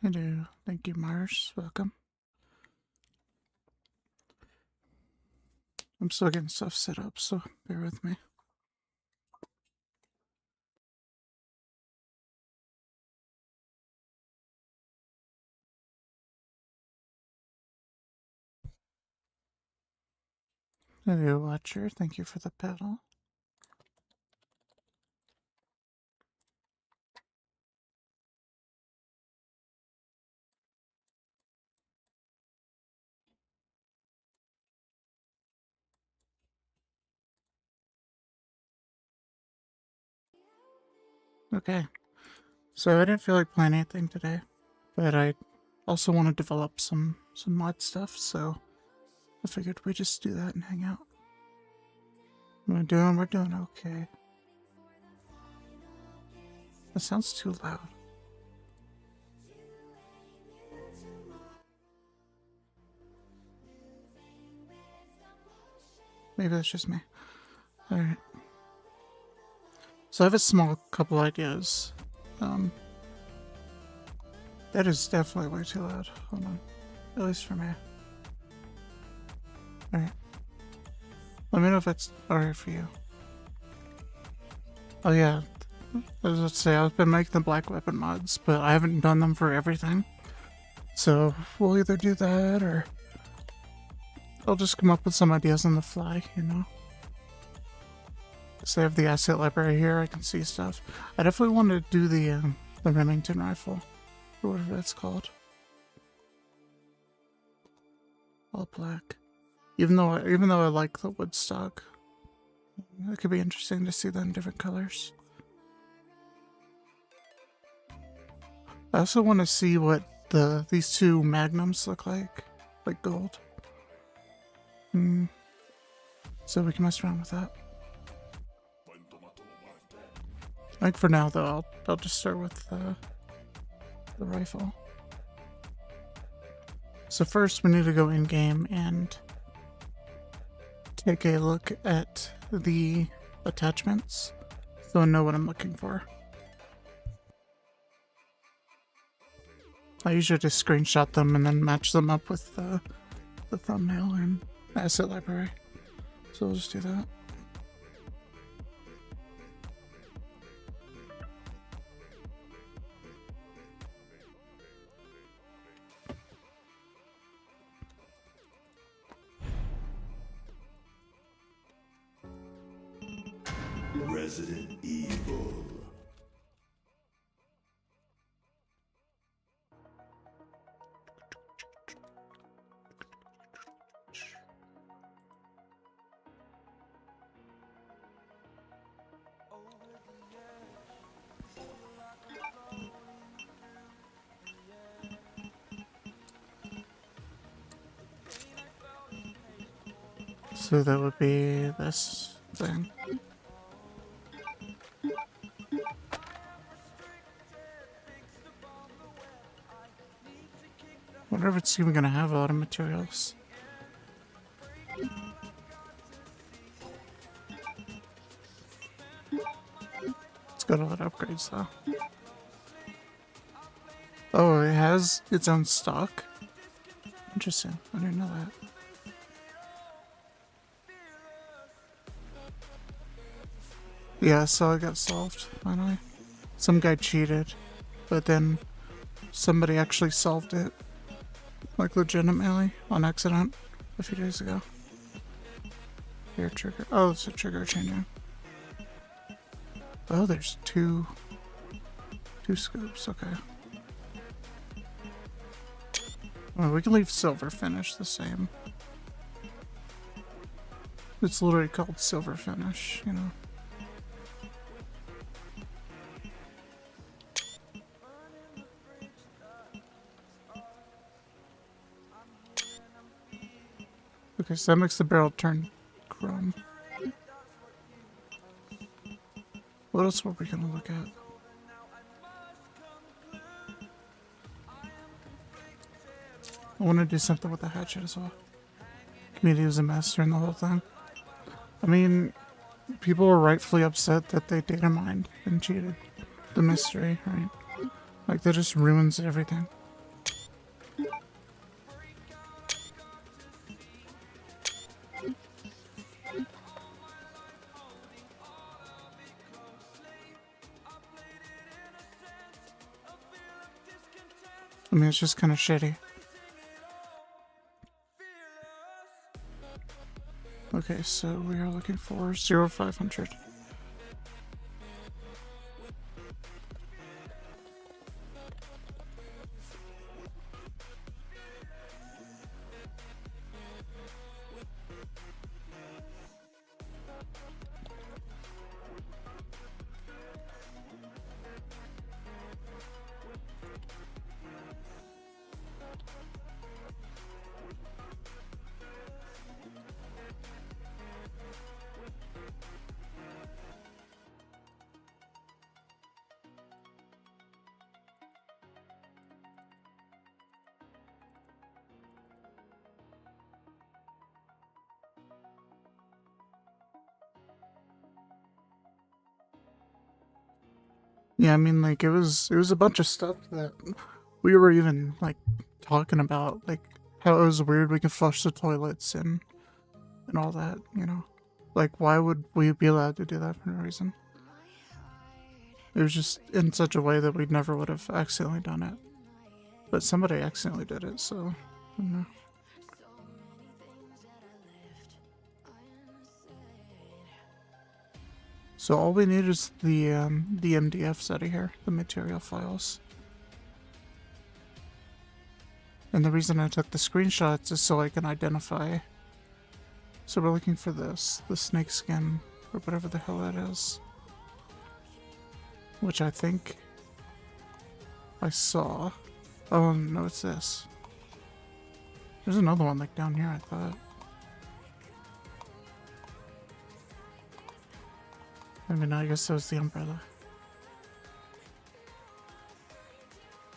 I do. Thank you, Mars. Welcome. I'm still getting stuff set up, so bear with me. I do, Watcher. Thank you for the pedal. Okay. So I didn't feel like playing anything today, but I also want to develop some mod stuff, so I figured we just do that and hang out. We're doing okay. That sounds too loud. Maybe that's just me. Alright. So I have a small couple ideas. That is definitely way too loud. Hold on. At least for me. Alright. Let me know if that's alright for you. Oh yeah. I was about to say, I've been making the Black Weapon mods, but I haven't done them for everything. So we'll either do that or I'll just come up with some ideas on the fly, you know? So I have the asset library here, I can see stuff. I definitely want to do the Remington rifle, or whatever that's called. All black. Even though I like the Woodstock, it could be interesting to see them in different colors. I also want to see what these two magnums look like gold. So we can mess around with that. I think for now though, I'll just start with the rifle. So first we need to go in game and take a look at the attachments so I know what I'm looking for. I usually just screenshot them and then match them up with the thumbnail and asset library. So we'll just do that. Resident Evil. So that would be this thing. Wonder if it's even gonna have a lot of materials. It's got a lot of upgrades though. Oh, it has its own stock? Interesting. I didn't know that. Yeah, so it got solved, finally. Some guy cheated, but then somebody actually solved it. Like legitimately, on accident, a few days ago. Here, trigger. Oh, it's a trigger changing. Oh, there's two scoops, okay. Well, we can leave silver finish the same. It's literally called silver finish, you know. Okay, so that makes the barrel turn chrome. What else were we gonna look at? I want to do something with the hatchet as well. Community was a mess during the whole thing. I mean, people were rightfully upset that they data mined and cheated the mystery, right? Like, that just ruins everything. mean, it's just kind of shitty. Okay, so we are looking for 0500. Yeah, I mean, like, it was a bunch of stuff that we were even, like, talking about, like, how it was weird we could flush the toilets and all that, you know? Like, why would we be allowed to do that for no reason? It was just in such a way that we never would have accidentally done it. But somebody accidentally did it, so, I don't know. So all we need is the MDFs out of here, the material files. And the reason I took the screenshots is so I can identify. So we're looking for this, the snake skin, or whatever the hell that is. Which I think I saw. Oh no, it's this. There's another one like down here, I thought. I mean, I guess that was the umbrella.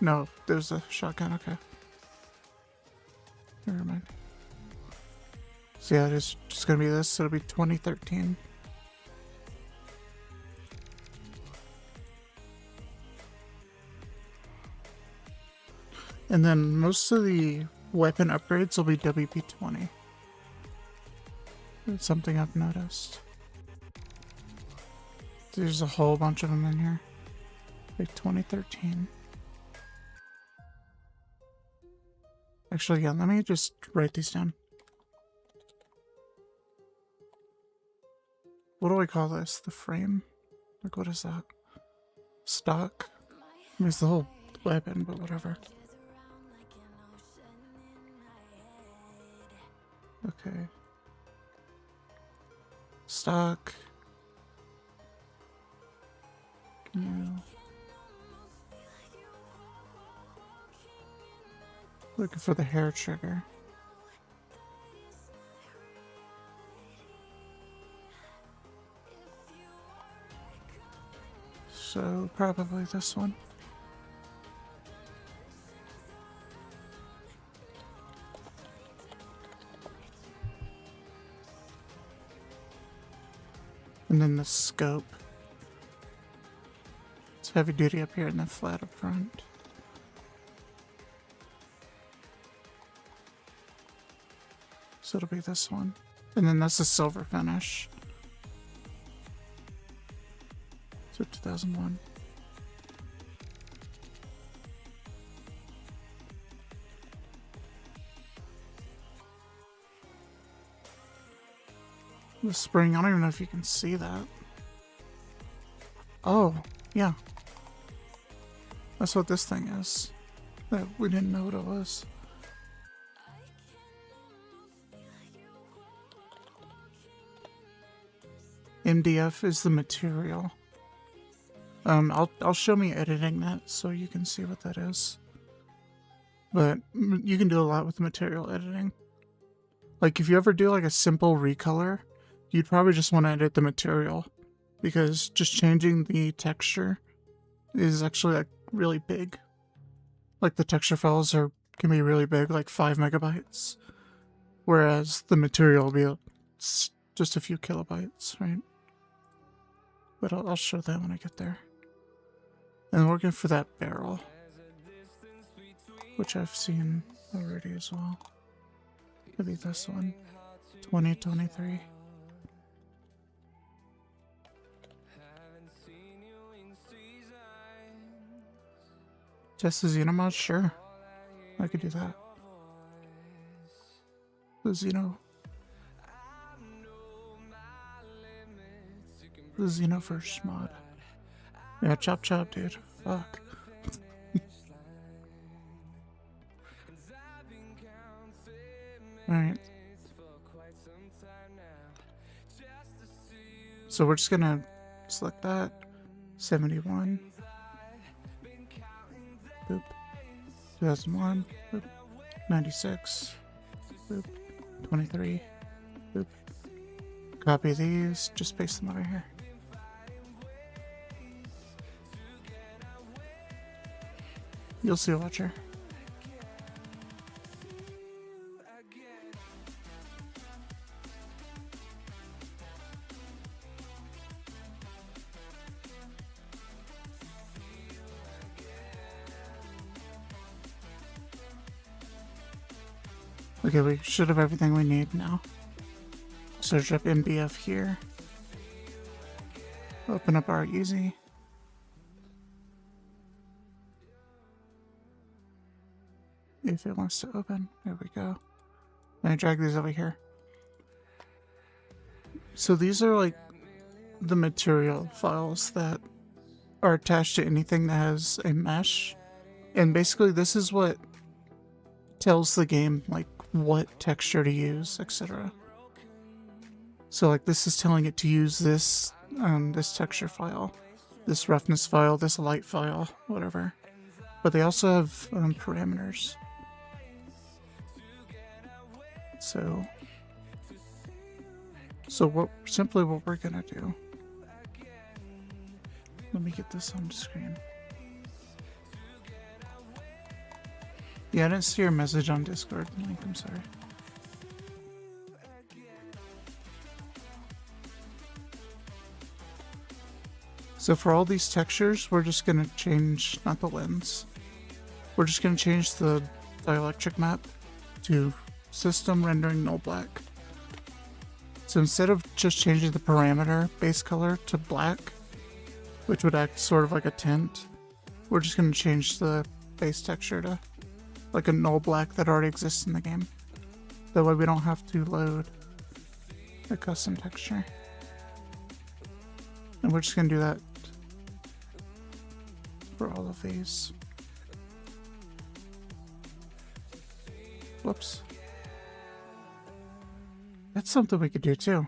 No, there's a shotgun, okay. Never mind. So yeah, it's just gonna be this, it'll be 2013. And then most of the weapon upgrades will be WP20. It's something I've noticed. There's a whole bunch of them in here. Like 2013. Actually, yeah, let me just write these down. What do I call this? The frame? Like, what is that? Stock? I mean, it's the whole weapon, but whatever. Okay. Stock. New. Looking for the hair trigger. So probably this one. And then the scope. It's heavy duty up here and then flat up front. So it'll be this one. And then that's the silver finish. So 2001. The spring, I don't even know if you can see that. Oh, yeah. That's what this thing is. That we didn't know what it was. MDF is the material. I'll show me editing that so you can see what that is. But you can do a lot with material editing. Like if you ever do like a simple recolor, you'd probably just want to edit the material because just changing the texture is actually like really big. Like the texture files can be really big, like 5 megabytes, whereas the material will be just a few kilobytes, right? But I'll show that when I get there. And we're looking for that barrel, which I've seen already as well. Could be this one, 2023. Test the Xenomod? Sure. I could do that. The Xenoverse mod. Yeah, chop chop, dude. Fuck. Alright. So we're just gonna select that. 71. Boop. 2001. Boop. 96. Boop. 23. Boop. Copy these. Just paste them over here. You'll see, watcher. Okay, we should have everything we need now. Search up MBF here. Open up our easy. If it wants to open, there we go. And I drag these over here. So these are like the material files that are attached to anything that has a mesh. And basically this is what tells the game like what texture to use, etc. So like this is telling it to use this this texture file, this roughness file, this light file, whatever. But they also have parameters. So what we're gonna do. Let me get this on the screen. Yeah, I didn't see your message on Discord, Link, I'm sorry. So for all these textures, we're just gonna change, not the lens, we're just gonna change the dielectric map to system rendering null black. So instead of just changing the parameter base color to black, which would act sort of like a tint, we're just gonna change the base texture to like a null black that already exists in the game. That way we don't have to load a custom texture. And we're just gonna do that for all of these. Whoops. That's something we could do too.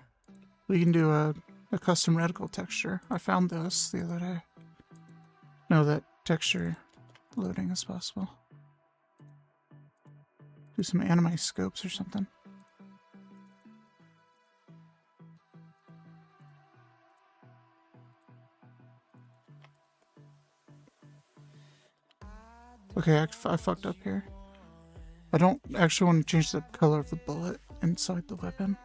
We can do a custom reticle texture. I found this the other day. No, that texture loading is possible. Do some anime scopes or something. Okay, I fucked up here. I don't actually want to change the color of the bullet inside the weapon.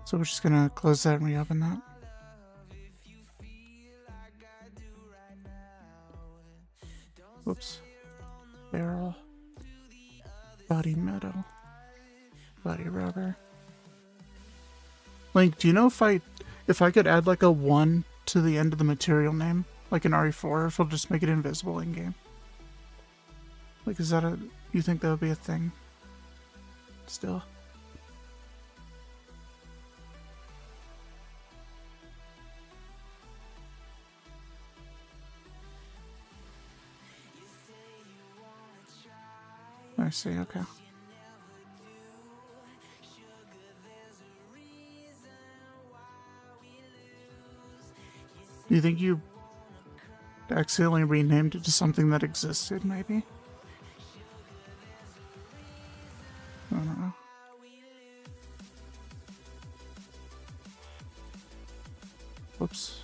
So we're just gonna close that and reopen that. Whoops. Barrel. Body metal. Body rubber. Link, do you know if I could add like a 1 to the end of the material name, like an RE4, if it'll just make it invisible in game? Like, is that you think that would be a thing? Still? I see, okay. Do you think you accidentally renamed it to something that existed, maybe? I don't know. Whoops.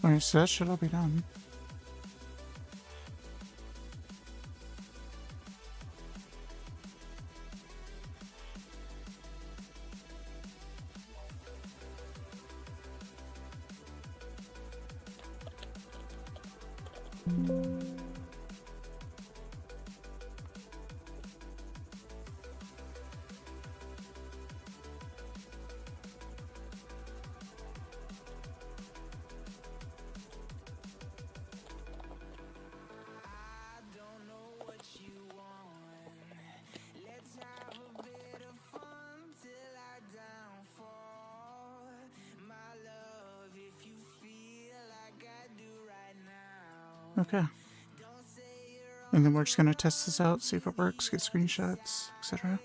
Alright, so that should all be done. Okay. And then we're just gonna test this out, see if it works, get screenshots, etc.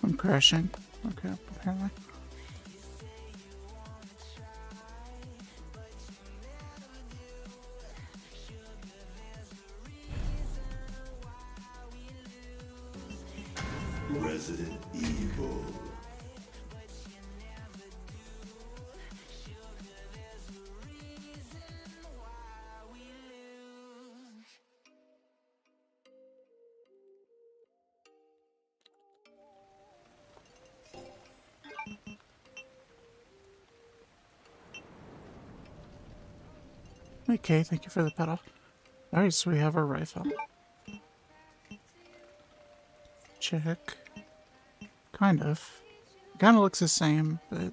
I'm crashing. Okay, apparently. Resident Evil. Okay, thank you for the pedal. Alright, so we have our rifle. Check. Kind of. Kind of looks the same, but...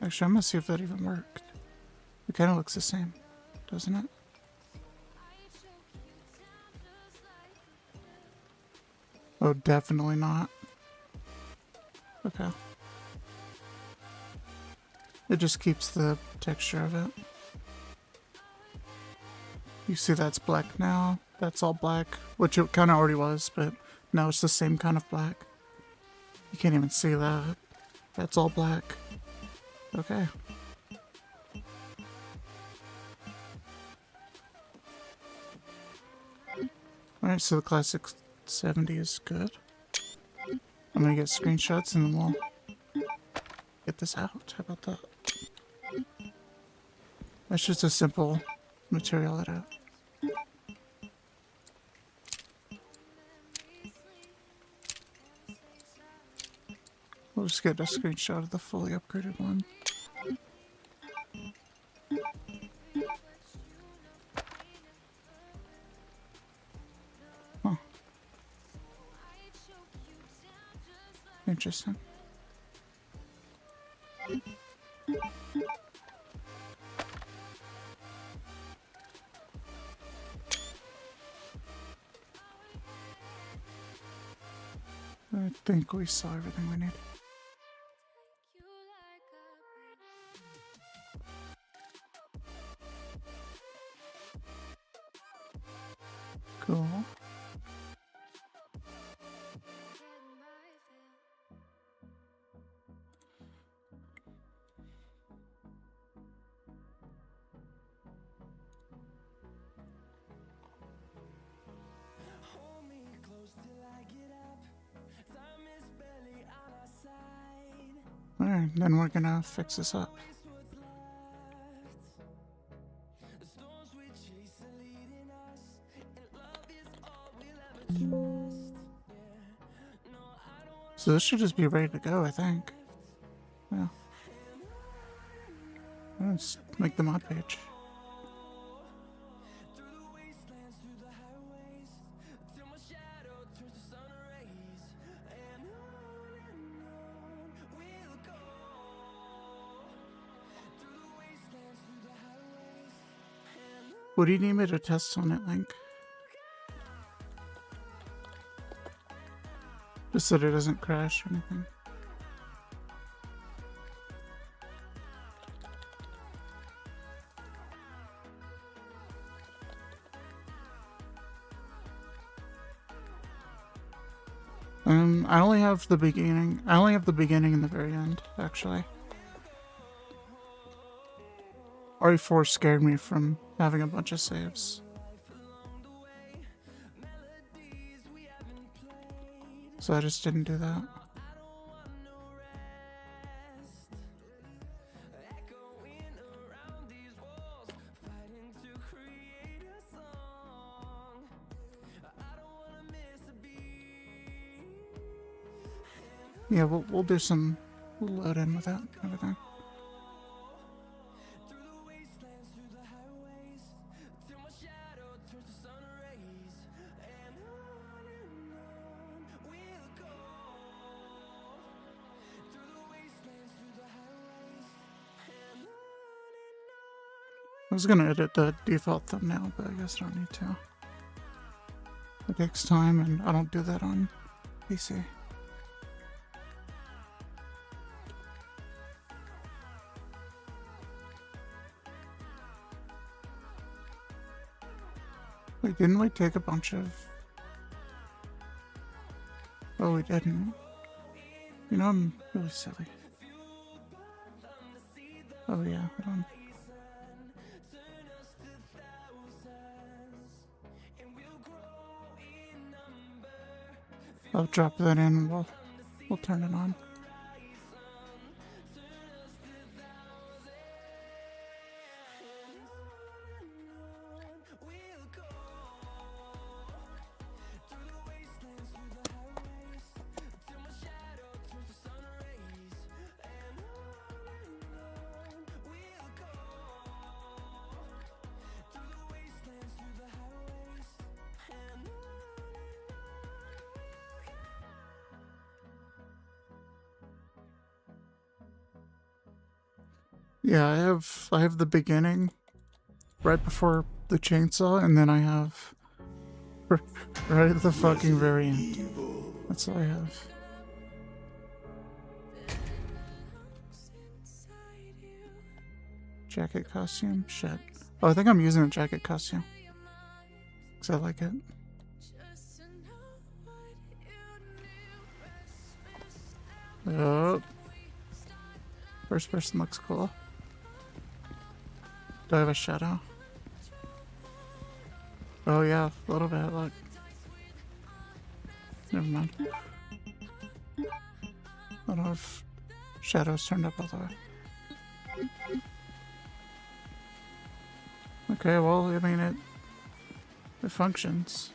Actually, I'm gonna see if that even worked. It kind of looks the same, doesn't it? Oh, definitely not. Okay. It just keeps the texture of it. You see that's black now. That's all black, which it kind of already was, but now it's the same kind of black. You can't even see that. That's all black. Okay. Alright, so the classic 70 is good. I'm gonna get screenshots and then we'll get this out. How about that? That's just a simple material edit. We'll just get a screenshot of the fully upgraded one. Huh. Interesting. I think we saw everything we need. Cool. Alright, then we're gonna fix this up. So this should just be ready to go, I think. Yeah. Let's make the mod page. What do you need me to test on it, Link? Just that it doesn't crash or anything. I only have the beginning. I only have the beginning and the very end, actually. RE4 scared me from having a bunch of saves. So I just didn't do that. Yeah, we'll do some load in with that and everything. I was gonna edit the default thumbnail, but I guess I don't need to. It takes time, and I don't do that on PC. Wait, didn't we take a bunch of... Oh, we didn't. You know, I'm really silly. Oh yeah, hold on. I'll drop that in and we'll turn it on. Yeah, I have the beginning right before the chainsaw, and then I have right at the fucking very end. That's all I have. Jacket costume? Shit. Oh, I think I'm using a jacket costume. Because I like it. Oh. First person looks cool. Do I have a shadow? Oh yeah, a little bit, look. Never mind. I don't know if shadows turned up all the way. Okay, well, I mean, it functions.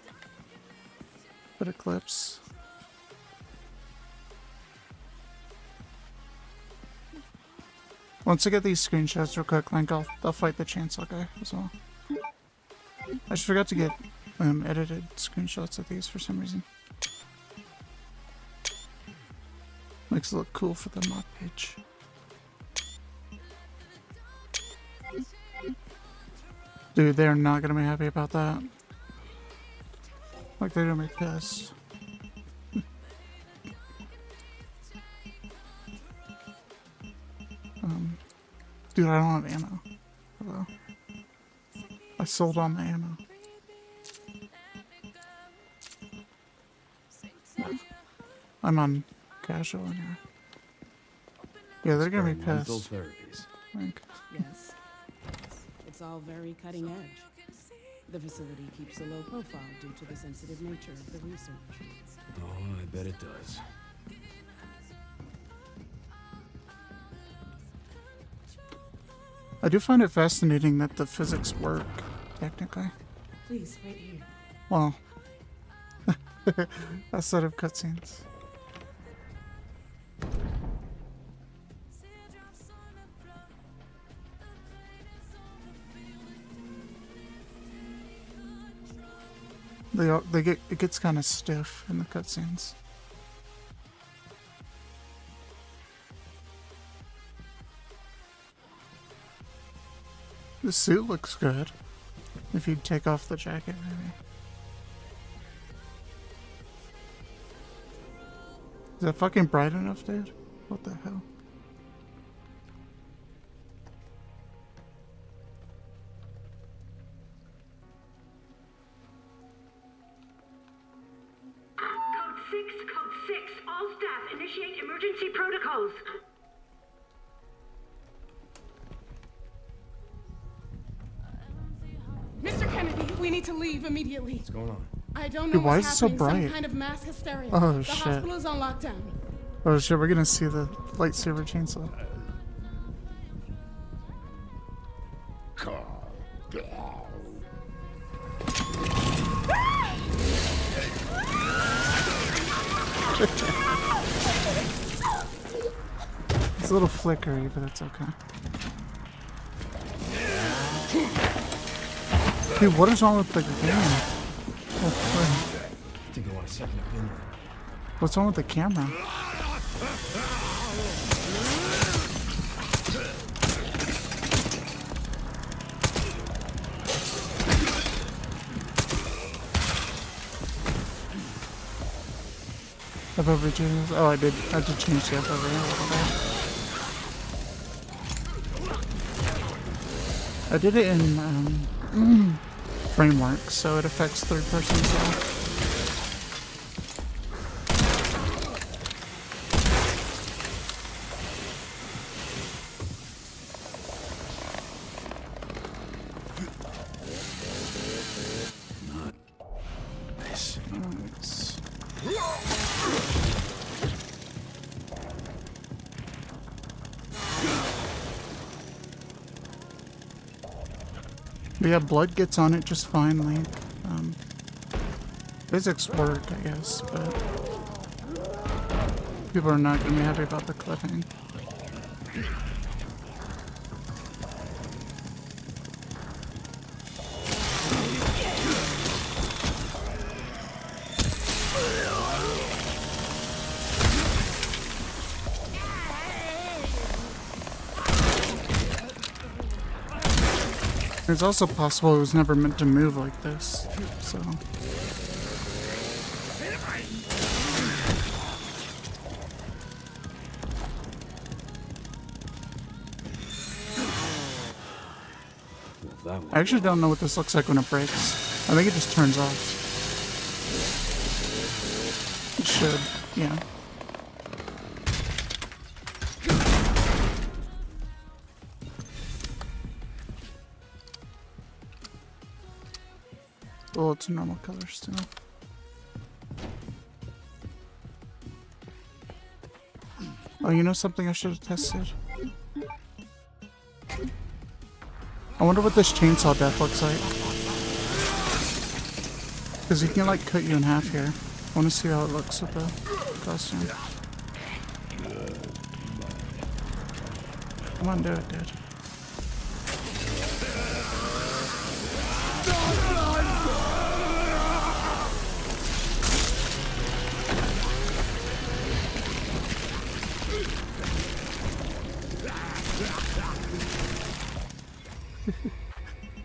But it clips. Once I get these screenshots real quick, Link, I'll fight the chainsaw guy as well. I just forgot to get edited screenshots of these for some reason. Makes it look cool for the mod page. Dude, they're not gonna be happy about that. Like, they're gonna be pissed. Dude, I don't have ammo. Hello. I sold all my ammo. I'm on casual in here. Yeah, they're gonna be pissed. Like, Yes. It's all very cutting edge. The facility keeps a low profile due to the sensitive nature of the research. Oh, I bet it does. I do find it fascinating that the physics work, technically. Please, wait here. Well, outside of cutscenes. It gets kind of stiff in the cutscenes. The suit looks good. If you take off the jacket, maybe. Is that fucking bright enough, dude? What the hell? Code 6, all staff initiate emergency protocols. Mr. Kennedy, we need to leave immediately. What's going on? I don't know Dude, why what's is it so happening. bright? Some kind of mass hysteria. Oh, the shit. hospital is on lockdown. Oh shit, we're gonna see the lightsaber chainsaw. a little flickery, but that's okay. Dude, what is wrong with the game? Oh, I think I want a second opinion. what's wrong with the camera? FOV changes. Oh, I did change the FOV a little bit. I did it in framework, so it affects third-person stuff. Nice. But yeah, blood gets on it just fine, like, physics work, I guess, but people are not gonna be happy about the clipping. It's also possible it was never meant to move like this, so. Well, that one. I actually don't know what this looks like when it breaks. I think it just turns off. It should, yeah. Well, it's a normal color still. Oh, you know something I should have tested? I wonder what this chainsaw death looks like. Because he can like cut you in half here. I want to see how it looks with the costume. Come on, do it, dude.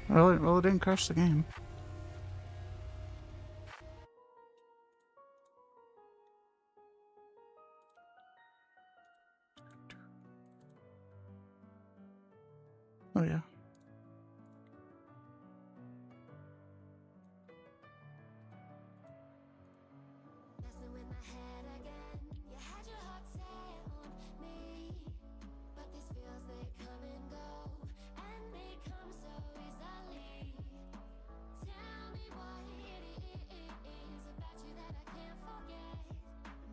Well, it didn't crash the game. Oh yeah. Messing with my head again. You had your heart set on me, but these feels they come and go, and they come so easily. Tell me what it is about you that I can't forget,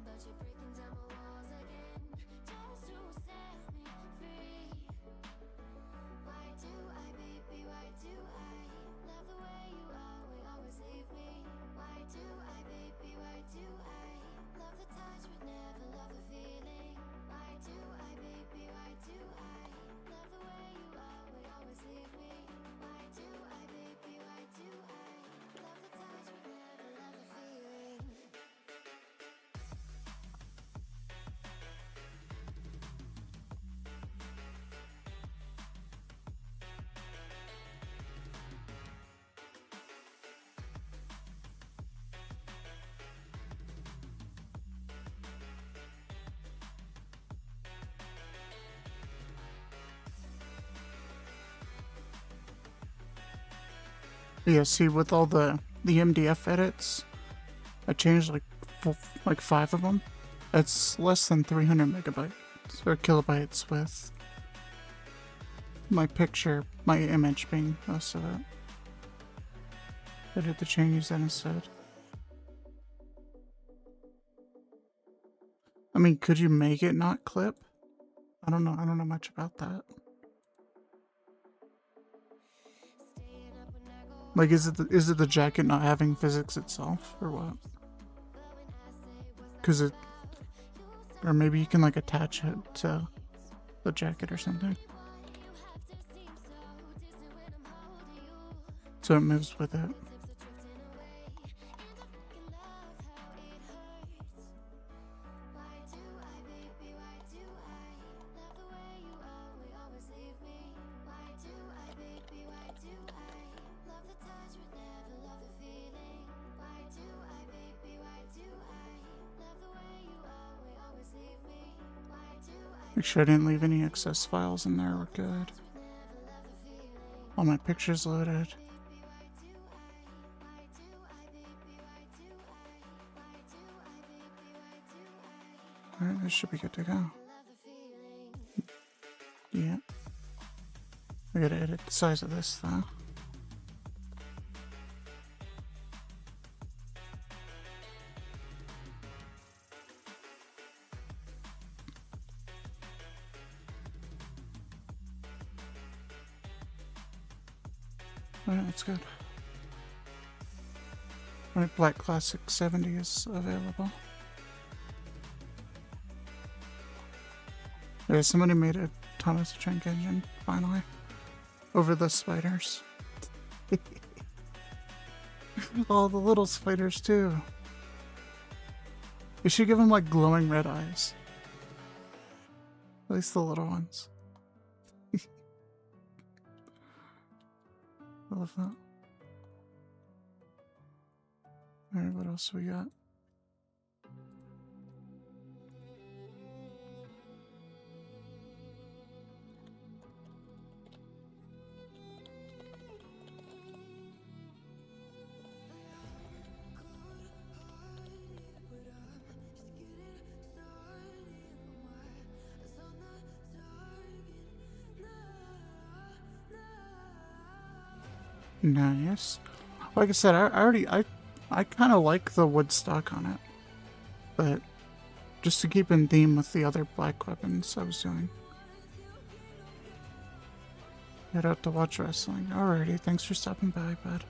but you're breaking down my walls again just to set me free. Why do I, baby? Why do I love the way you always leave me? Why do I, baby? Why do I love the touch but never love the feeling? Why do I, baby? Why do I love the way you always leave me? Why do I, baby? Why do I love the touch but never love the feeling? Yeah, see, with all the MDF edits, I changed like 5 of them. It's less than 300 megabytes or kilobytes with my picture, my image being most of it. I did the changes then instead. I mean, could you make it not clip? I don't know much about that. Like, is it the jacket not having physics itself, or what? Cause it, or maybe you can like attach it to the jacket or something. So it moves with it. Make sure I didn't leave any excess files in there. We're good. All my pictures loaded. Alright, this should be good to go. Yeah. I gotta edit the size of this though. Alright, that's good. Alright, Black Classic 70 is available. Yeah, somebody made a Thomas the Tank Engine, finally. Over the spiders. All the little spiders, too. You should give them, like, glowing red eyes. At least the little ones. I love that. Alright, what else we got? Nice. Like I said, I kind of like the wood stock on it, but just to keep in theme with the other black weapons I was doing. Head out to watch wrestling. Alrighty, thanks for stopping by, bud.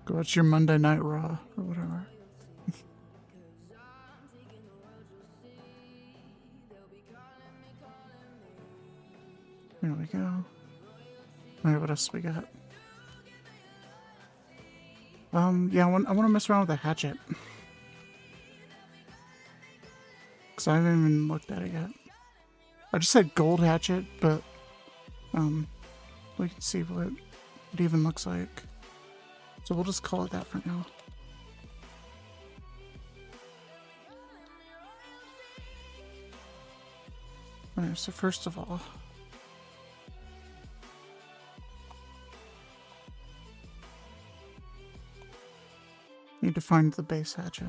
Go watch your Monday Night Raw or whatever. There we go. Alright, what else we got? Yeah, I want to mess around with the hatchet. Because I haven't even looked at it yet. I just said gold hatchet, but we can see what it even looks like. So we'll just call it that for now. Alright, so first of all, need to find the base hatchet.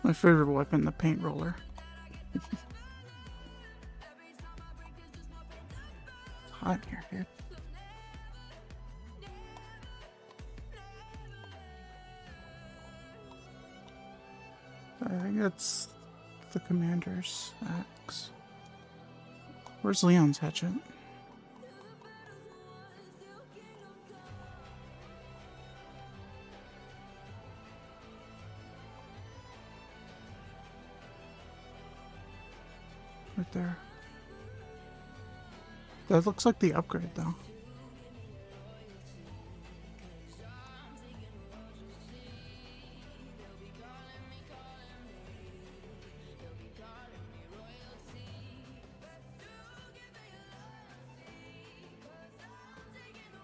My favorite weapon, the paint roller. It's hot in here, dude. I think that's the commander's axe. Where's Leon's hatchet? Right there. That looks like the upgrade though.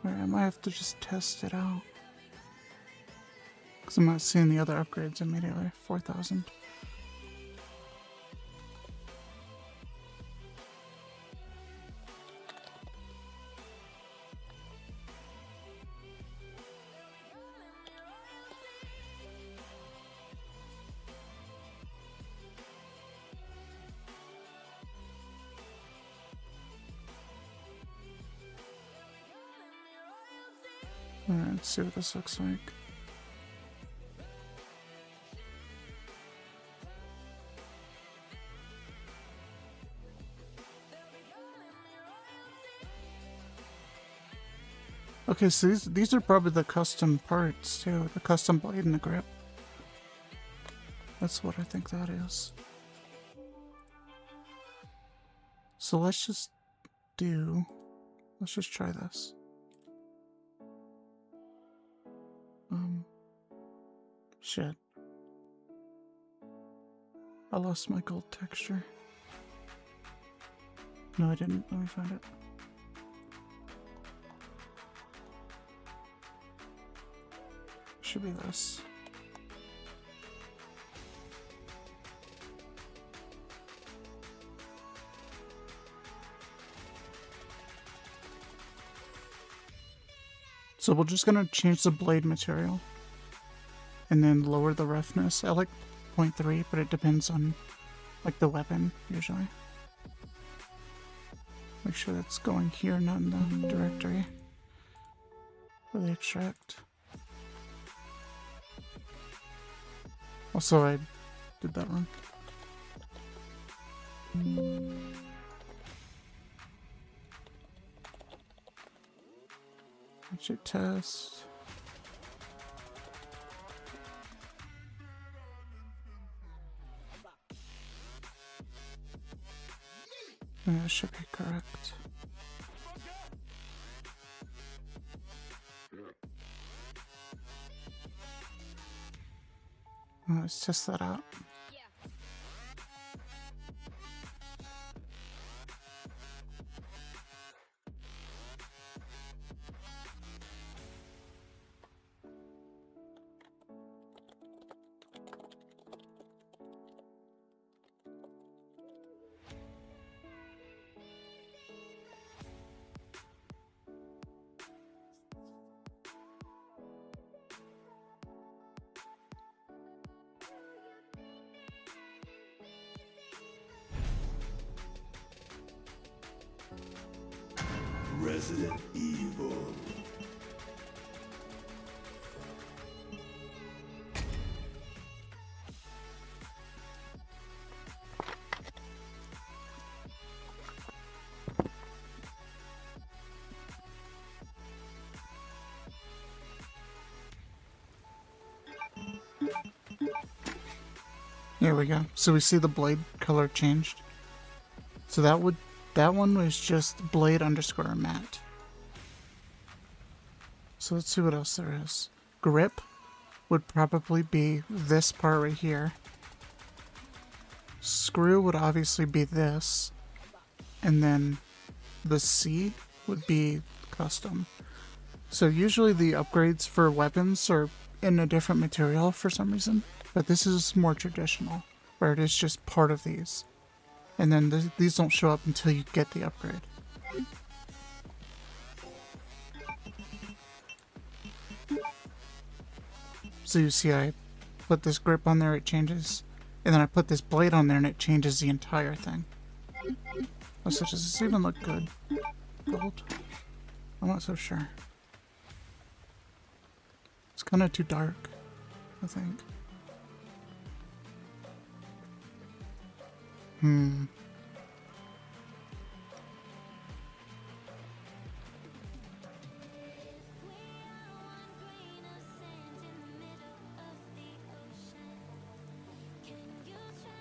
Alright, I might have to just test it out. Because I'm not seeing the other upgrades immediately. 4,000. Alright, let's see what this looks like. Okay, so these are probably the custom parts too. The custom blade and the grip. That's what I think that is. So let's just try this. Shit. I lost my gold texture. No, I didn't. Let me find it. Should be this. So we're just gonna change the blade material and then lower the roughness. I like 0.3, but it depends on like the weapon usually. Make sure that's going here, not in the directory where they extract. Also, I did that wrong. Object test. That should be correct. Let's test that out. Resident Evil. There we go. So we see the blade color changed. So that one was just blade underscore matte. So let's see what else there is. Grip would probably be this part right here. Screw would obviously be this. And then the C would be custom. So usually the upgrades for weapons are in a different material for some reason. But this is more traditional, where it is just part of these. And then these don't show up until you get the upgrade. So you see I put this grip on there, it changes. And then I put this blade on there and it changes the entire thing. Oh, so does this even look good? Gold? I'm not so sure. It's kind of too dark, I think.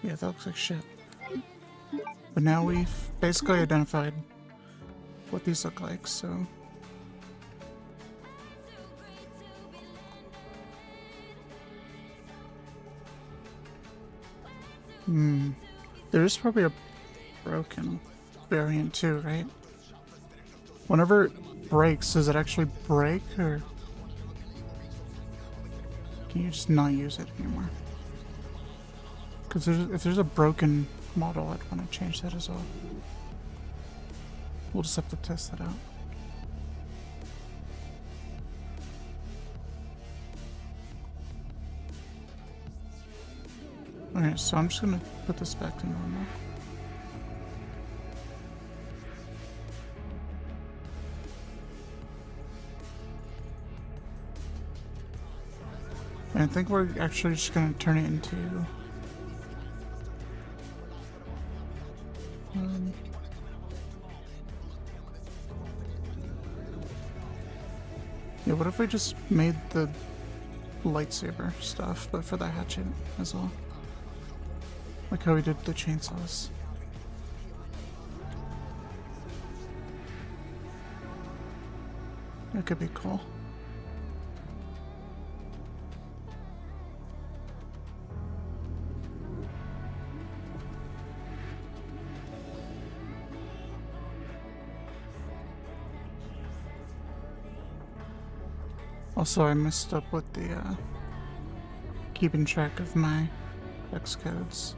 Yeah, that looks like shit. But now we've basically identified what these look like, so... There is probably a broken variant too, right? Whenever it breaks, does it actually break, or can you just not use it anymore? Because if there's a broken model, I'd want to change that as well. We'll just have to test that out. Alright, so I'm just gonna put this back to normal. And I think we're actually just gonna turn it into Yeah, what if we just made the lightsaber stuff, but for the hatchet as well? Like how we did the chainsaws. That could be cool. Also, I messed up with the keeping track of my hex codes.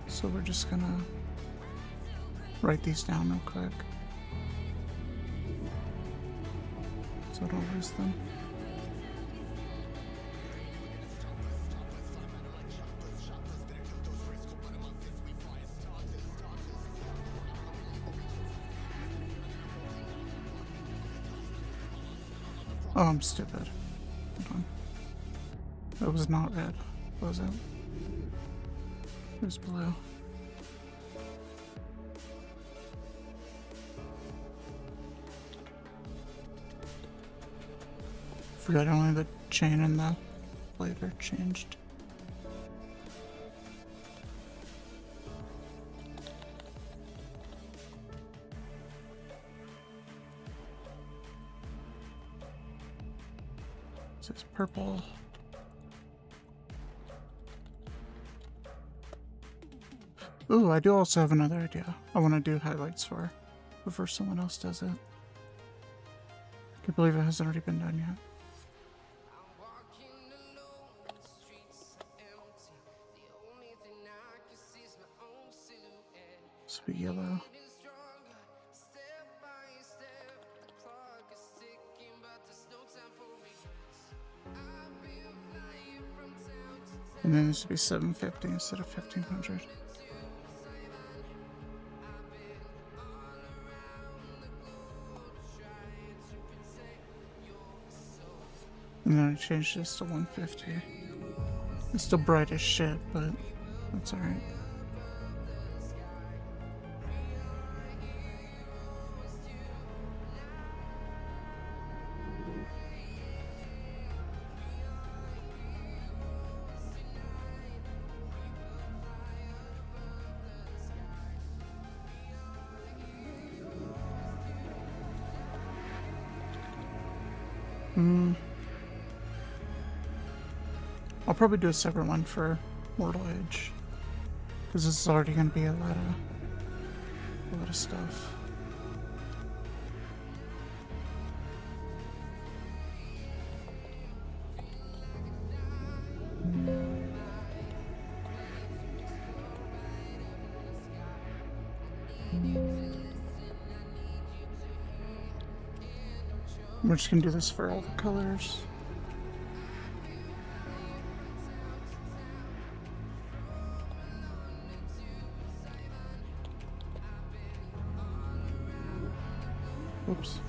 So we're just gonna write these down real quick, so I don't lose them. Oh, I'm stupid. Hold on. That was not red, was it? It was blue. Forgot only the chain and the blade are changed. This is purple. Ooh, I do also have another idea. I want to do highlights for before someone else does it. I can't believe it hasn't already been done yet. This will be yellow. And then this would be 750 instead of 1500. And then I changed this to 150. It's still bright as shit, but that's alright. I'll probably do a separate one for Mortal Age, because this is already going to be a lot of stuff. We're just going to do this for all the colors. Oops.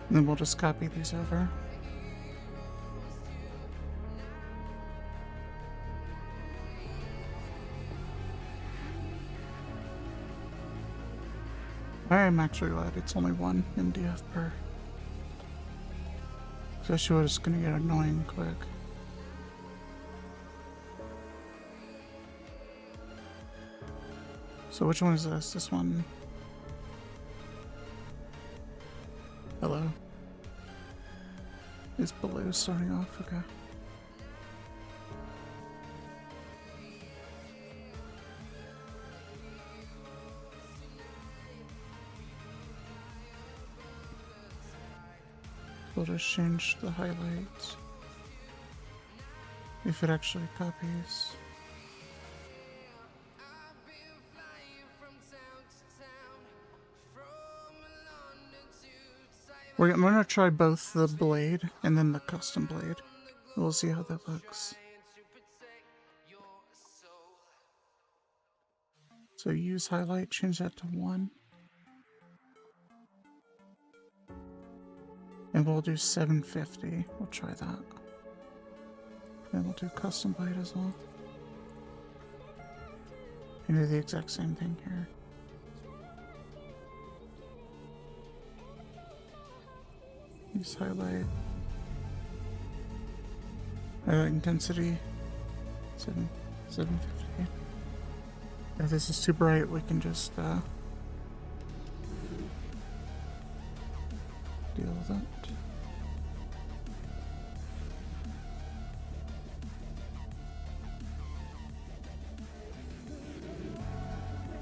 And then we'll just copy these over. I am actually glad it's only one MDF per. Especially when it's gonna get annoying quick. So which one is this? This one? Hello. Is blue starting off? Okay. We'll just change the highlights. If it actually copies. I'm gonna try both the blade and then the custom blade. We'll see how that looks. So use highlight, change that to 1. And we'll do 750. We'll try that. And we'll do custom byte as well. And do the exact same thing here. Use highlight. Highlight intensity. 750. If this is too bright, we can just deal with it.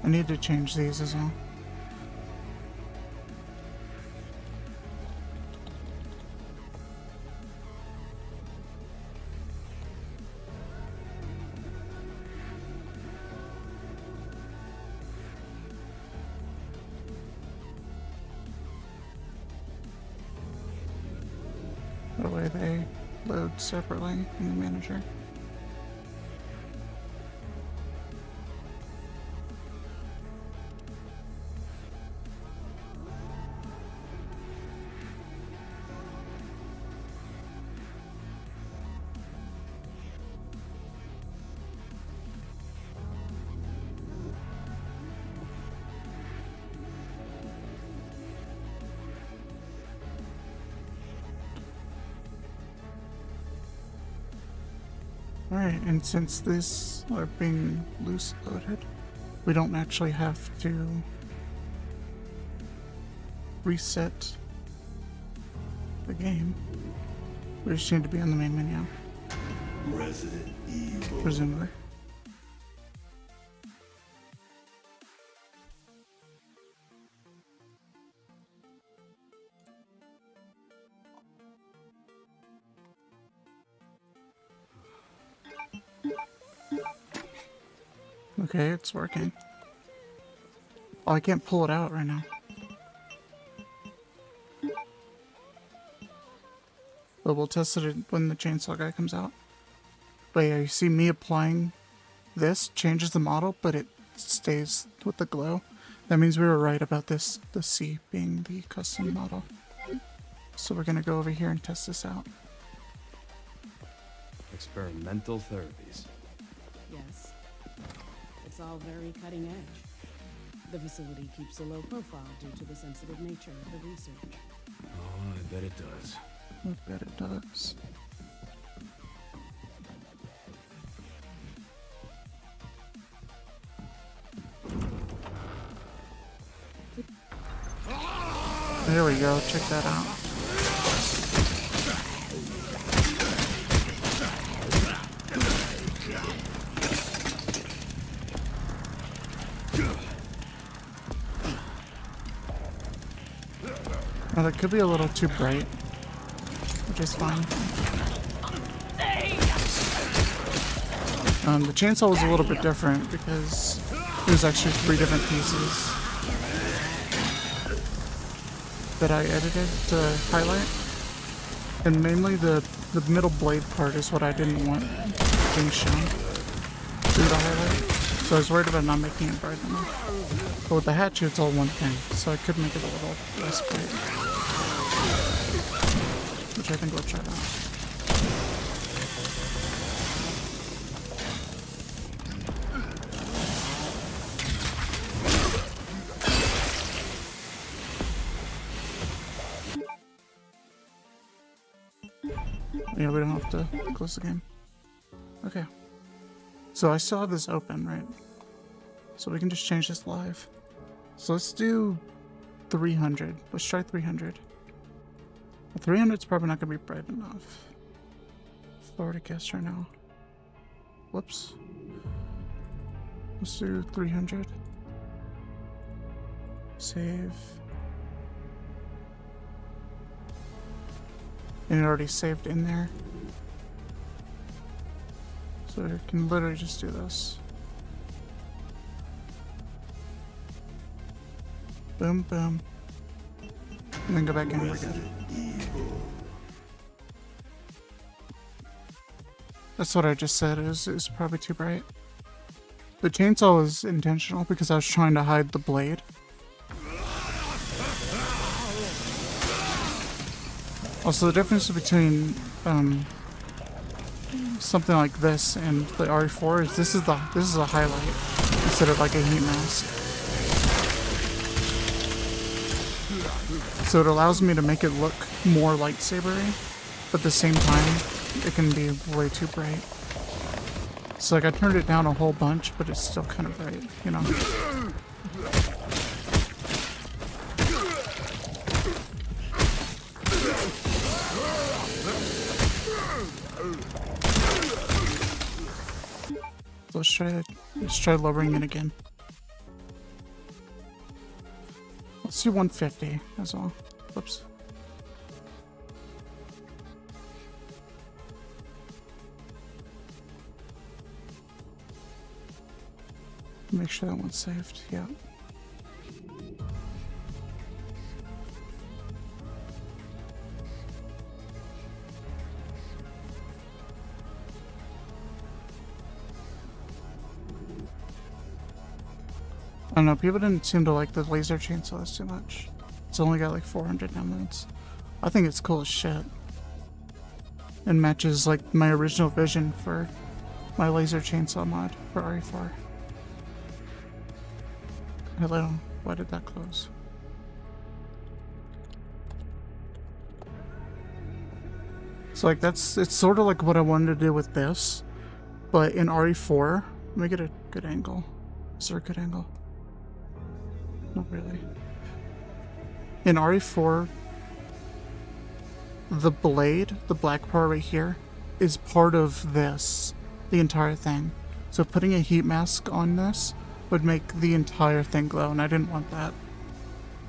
I need to change these as well. That way they load separately in the manager. Alright, and since these are being loose loaded, we don't actually have to reset the game. We just need to be on the main menu, Resident Evil. presumably. Okay, it's working. Oh, I can't pull it out right now. But we'll test it when the chainsaw guy comes out. But yeah, you see me applying this, changes the model, but it stays with the glow. That means we were right about this, the C being the custom model. So we're gonna go over here and test this out. Experimental therapies. Yes. It's all very cutting edge. The facility keeps a low profile due to the sensitive nature of the research. Oh, I bet it does. I bet it does. There we go, check that out. Now that could be a little too bright, which is fine. The chainsaw was a little bit different because there's actually 3 different pieces that I edited to highlight. And mainly the middle blade part is what I didn't want being shown through the highlight. So I was worried about not making it bright enough. But with the hatchet, it's all one thing, so I could make it a little less bright. Which I think we'll try out. Yeah, we don't have to close the game. Okay. So I still have this open, right? So we can just change this live. So let's do 300. Let's try 300. 300 is probably not going to be bright enough. I've already guessed right now. Whoops. Let's do 300. Save. And it already saved in there. So I can literally just do this. Boom, boom. And then go back in and we're good. That's what I just said, it was probably too bright. The chainsaw was intentional because I was trying to hide the blade. Also, the difference between something like this and the RE4 is this is a highlight instead of like a heat mask. So it allows me to make it look more lightsabery, but at the same time, it can be way too bright. So like I turned it down a whole bunch, but it's still kind of bright, you know? So let's try lowering it again. Let's do 150 as well. Whoops. Make sure that one's saved. Yeah. I don't know, people didn't seem to like the laser chainsaws too much. It's only got like 400 downloads. I think it's cool as shit. It matches like my original vision for my laser chainsaw mod for RE4. Hello, why did that close? So like it's sort of like what I wanted to do with this, but in RE4, let me get a good angle. Is there a good angle? Not really. In RE4, the blade, the black part right here, is part of this, the entire thing. So putting a heat mask on this would make the entire thing glow, and I didn't want that.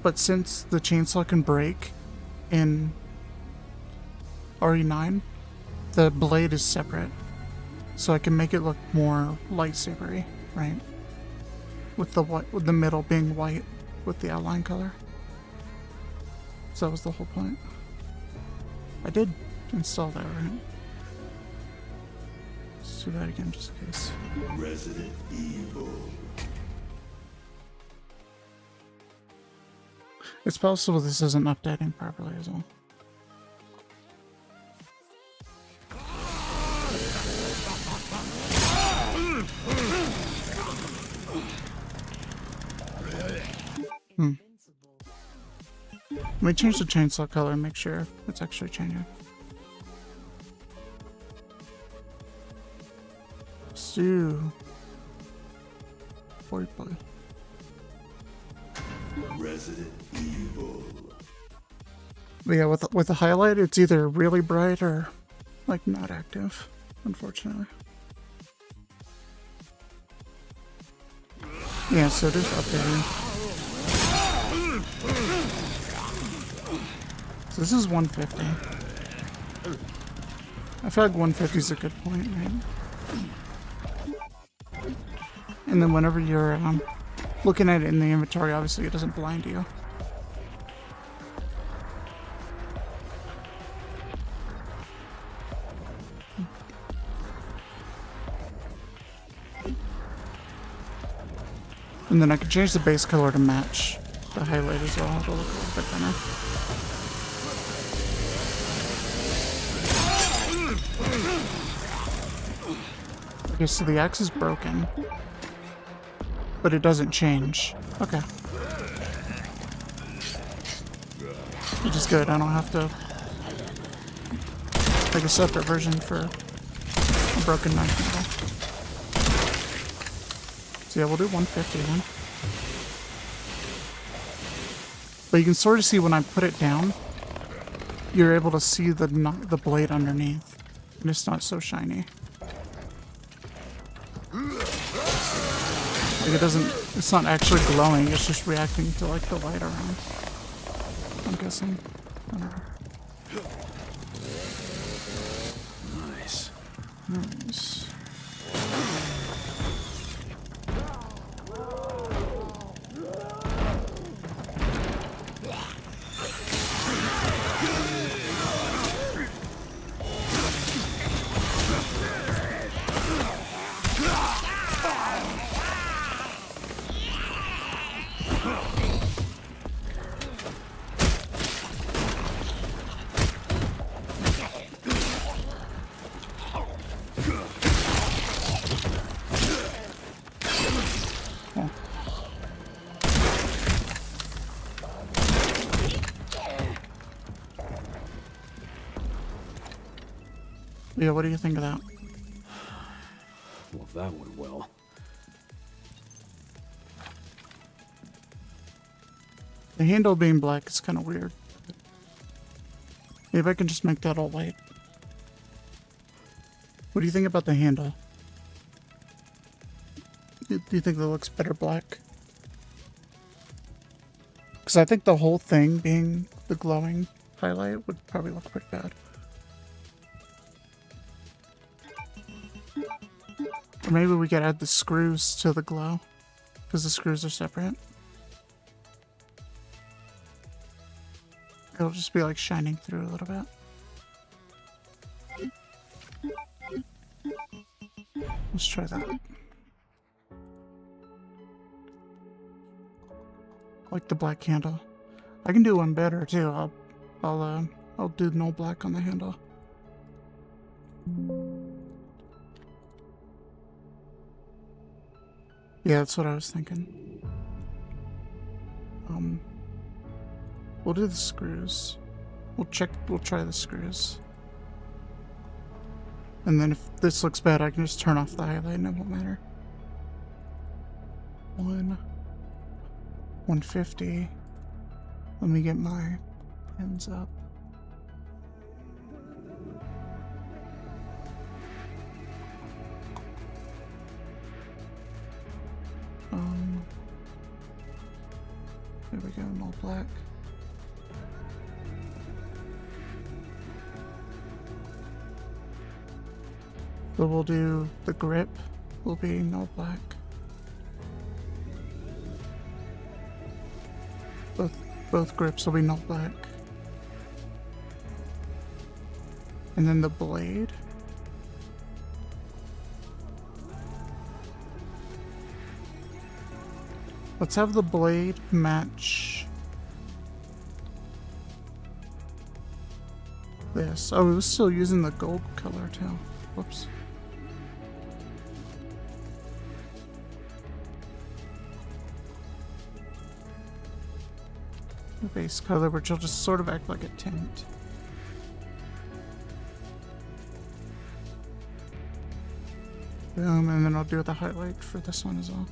But since the chainsaw can break in RE9, the blade is separate. So I can make it look more lightsabery, right? With the middle being white with the outline color. So that was the whole point. I did install that, right? Let's do that again just in case. Resident Evil. It's possible this isn't updating properly as well. Let me change the chainsaw color and make sure it's actually changing. Let's do 40 blue. Resident Evil. But yeah, with the highlight, it's either really bright or like not active, unfortunately. Yeah, so it is updating. So this is 150. I feel like 150 is a good point, right? And then whenever you're looking at it in the inventory, obviously it doesn't blind you. And then I can change the base color to match the highlight as well. It'll look a little bit thinner. Okay, so the axe is broken, but it doesn't change. Okay. Which is good, I don't have to make a separate version for a broken knife model. So yeah, we'll do 150 then. But you can sort of see when I put it down, you're able to see the blade underneath, and it's not so shiny. Like it's not actually glowing, it's just reacting to like the light around. I'm guessing. I don't know. Nice. Nice. Yeah, what do you think of that? Well, that went well. The handle being black is kind of weird. Maybe I can just make that all white. What do you think about the handle? Do you think that looks better black? Because I think the whole thing being the glowing highlight would probably look pretty bad. Or maybe we could add the screws to the glow, because the screws are separate. It'll just be like shining through a little bit. Let's try that. Like the black handle. I can do one better too. I'll do no black on the handle. Yeah, that's what I was thinking. We'll do the screws. We'll try the screws. And then if this looks bad, I can just turn off the highlight and it won't matter. 150. Let me get my pins up. Here we go, no black. So we'll do the grip will be no black. Both grips will be no black. And then the blade. Let's have the blade match this. Oh, it was still using the gold color too. Whoops. The base color, which will just sort of act like a tint. Boom, and then I'll do the highlight for this one as well.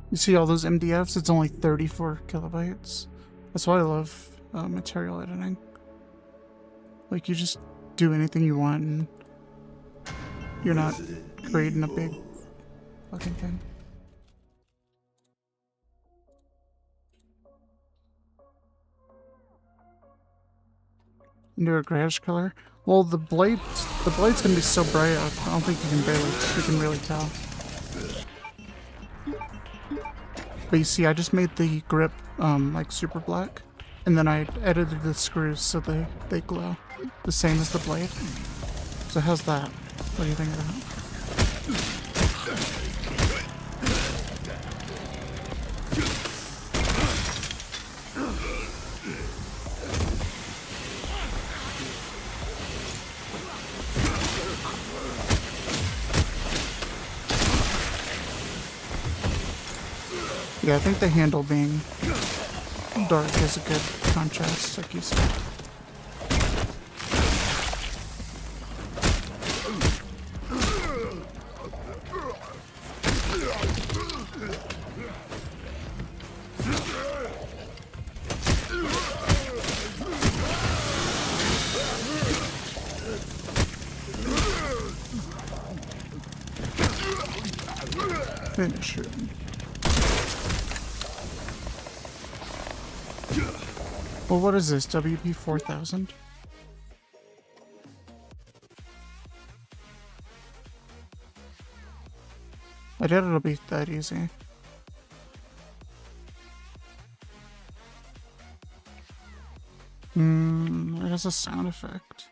You see all those MDFs? It's only 34 kilobytes. That's why I love material editing. Like, you just do anything you want and you're not creating a big fucking thing. And do a grayish color. Well, the blade's gonna be so bright, I don't think you can really tell. But you see, I just made the grip like super black, and then I edited the screws so they glow the same as the blade. So how's that? What do you think of that? Yeah, I think the handle being dark is a good contrast, like you said. Finish it. Well, what is this? WP 4000? I doubt it'll be that easy. It has a sound effect.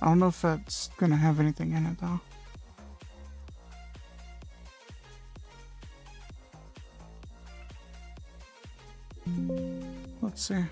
I don't know if that's gonna have anything in it though. Let's see.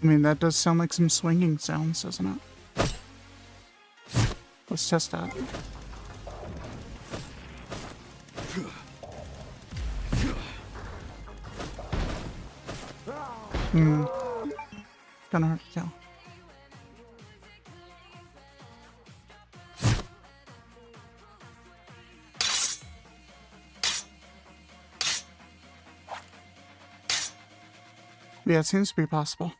I mean, that does sound like some swinging sounds, doesn't it? Let's test that. Hmm. Kinda hard to tell. Yeah, it seems to be possible.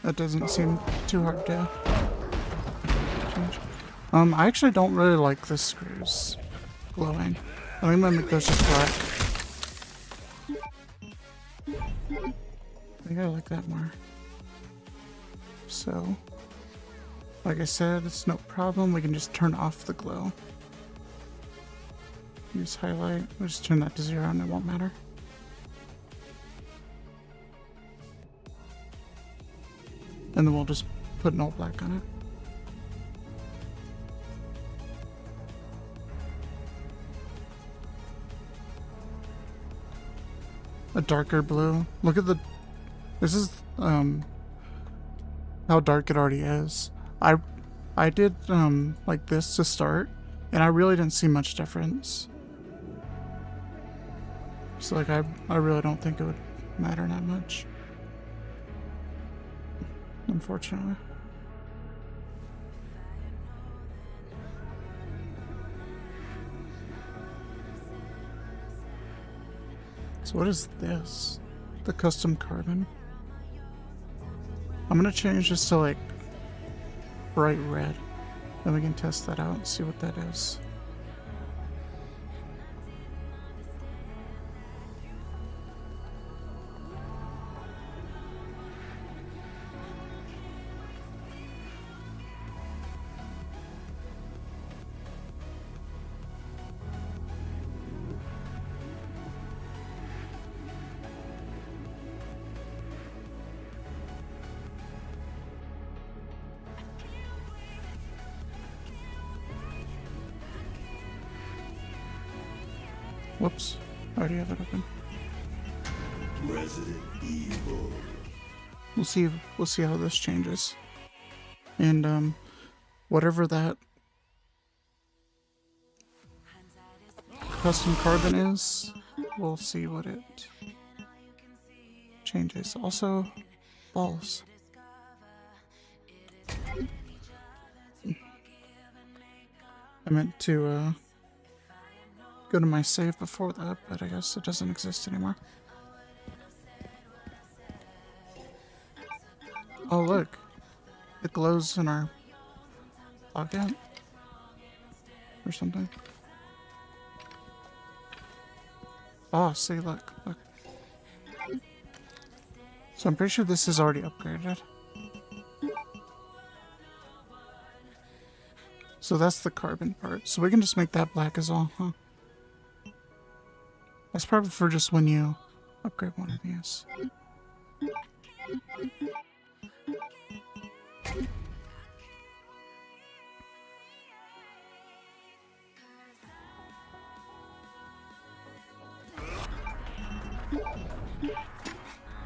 That doesn't seem too hard to change. I actually don't really like the screws glowing. I think I'm gonna make those just black. I think I like that more. So, like I said, it's no problem. We can just turn off the glow. Use highlight. We'll just turn that to 0 and it won't matter. And then we'll just put an old black on it. A darker blue. Look at the... This is how dark it already is. I did like this to start, and I really didn't see much difference. So like I really don't think it would matter that much. Unfortunately. So what is this? The custom carbon. I'm gonna change this to like bright red. Then we can test that out and see what that is. Whoops, I already have it open. Resident Evil. We'll see how this changes. And whatever that custom carbon is, we'll see what it changes. Also, balls. I meant to go to my save before that, but I guess it doesn't exist anymore. Oh look, it glows in our pocket or something. Oh, see, look. So I'm pretty sure this is already upgraded. So that's the carbon part. So we can just make that black as well, huh? That's probably for just when you upgrade one of these.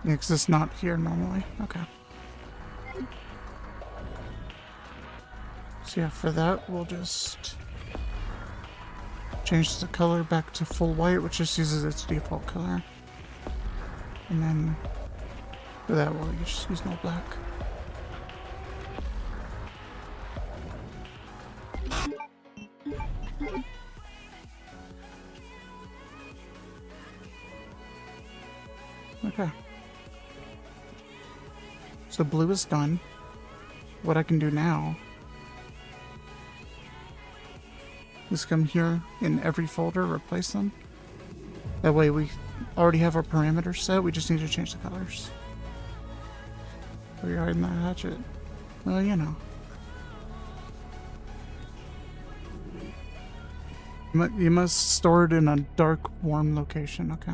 Yeah, 'cause it's not here normally. Okay. So yeah, for that, we'll just change the color back to full white, which just uses its default color. And then for that, we'll just use no black. Okay. So blue is done. what I can do now is come here in every folder, replace them. That way we already have our parameters set, we just need to change the colors. Where you're hiding that hatchet? Well, you know. You must store it in a dark, warm location, okay.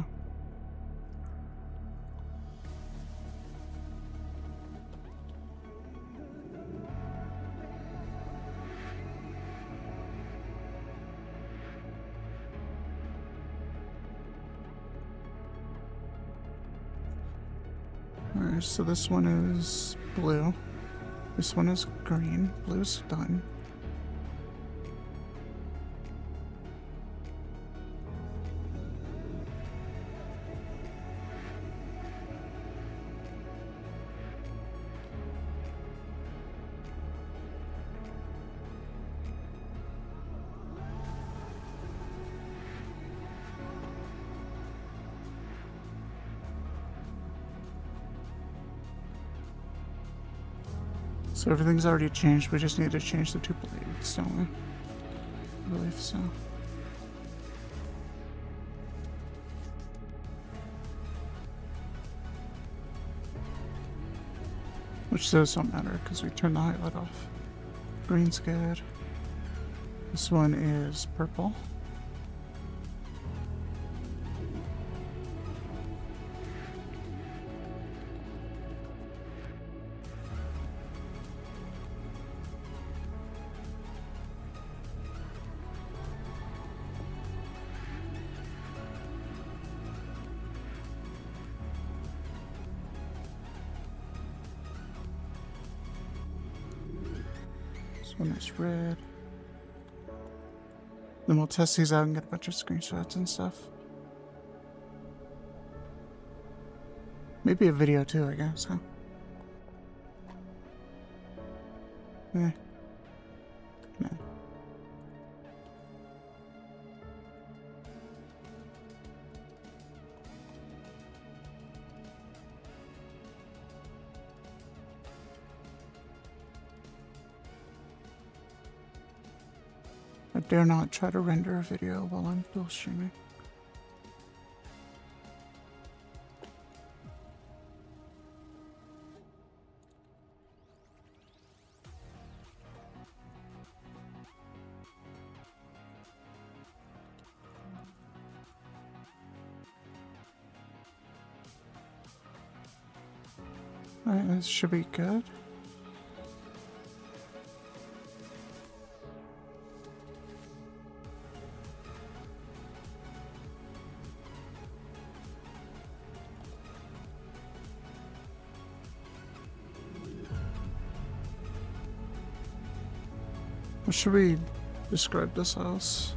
Alright, so this one is blue. This one is green. Blue's done. So everything's already changed, we just need to change the two blades, don't we? I believe so. Which those don't matter, because we turned the highlight off. Green's good. This one is purple. This one is red. Then we'll test these out and get a bunch of screenshots and stuff. Maybe a video too, I guess, huh? Eh. No. I dare not try to render a video while I'm dual streaming. Alright, this should be good. What should we describe this as?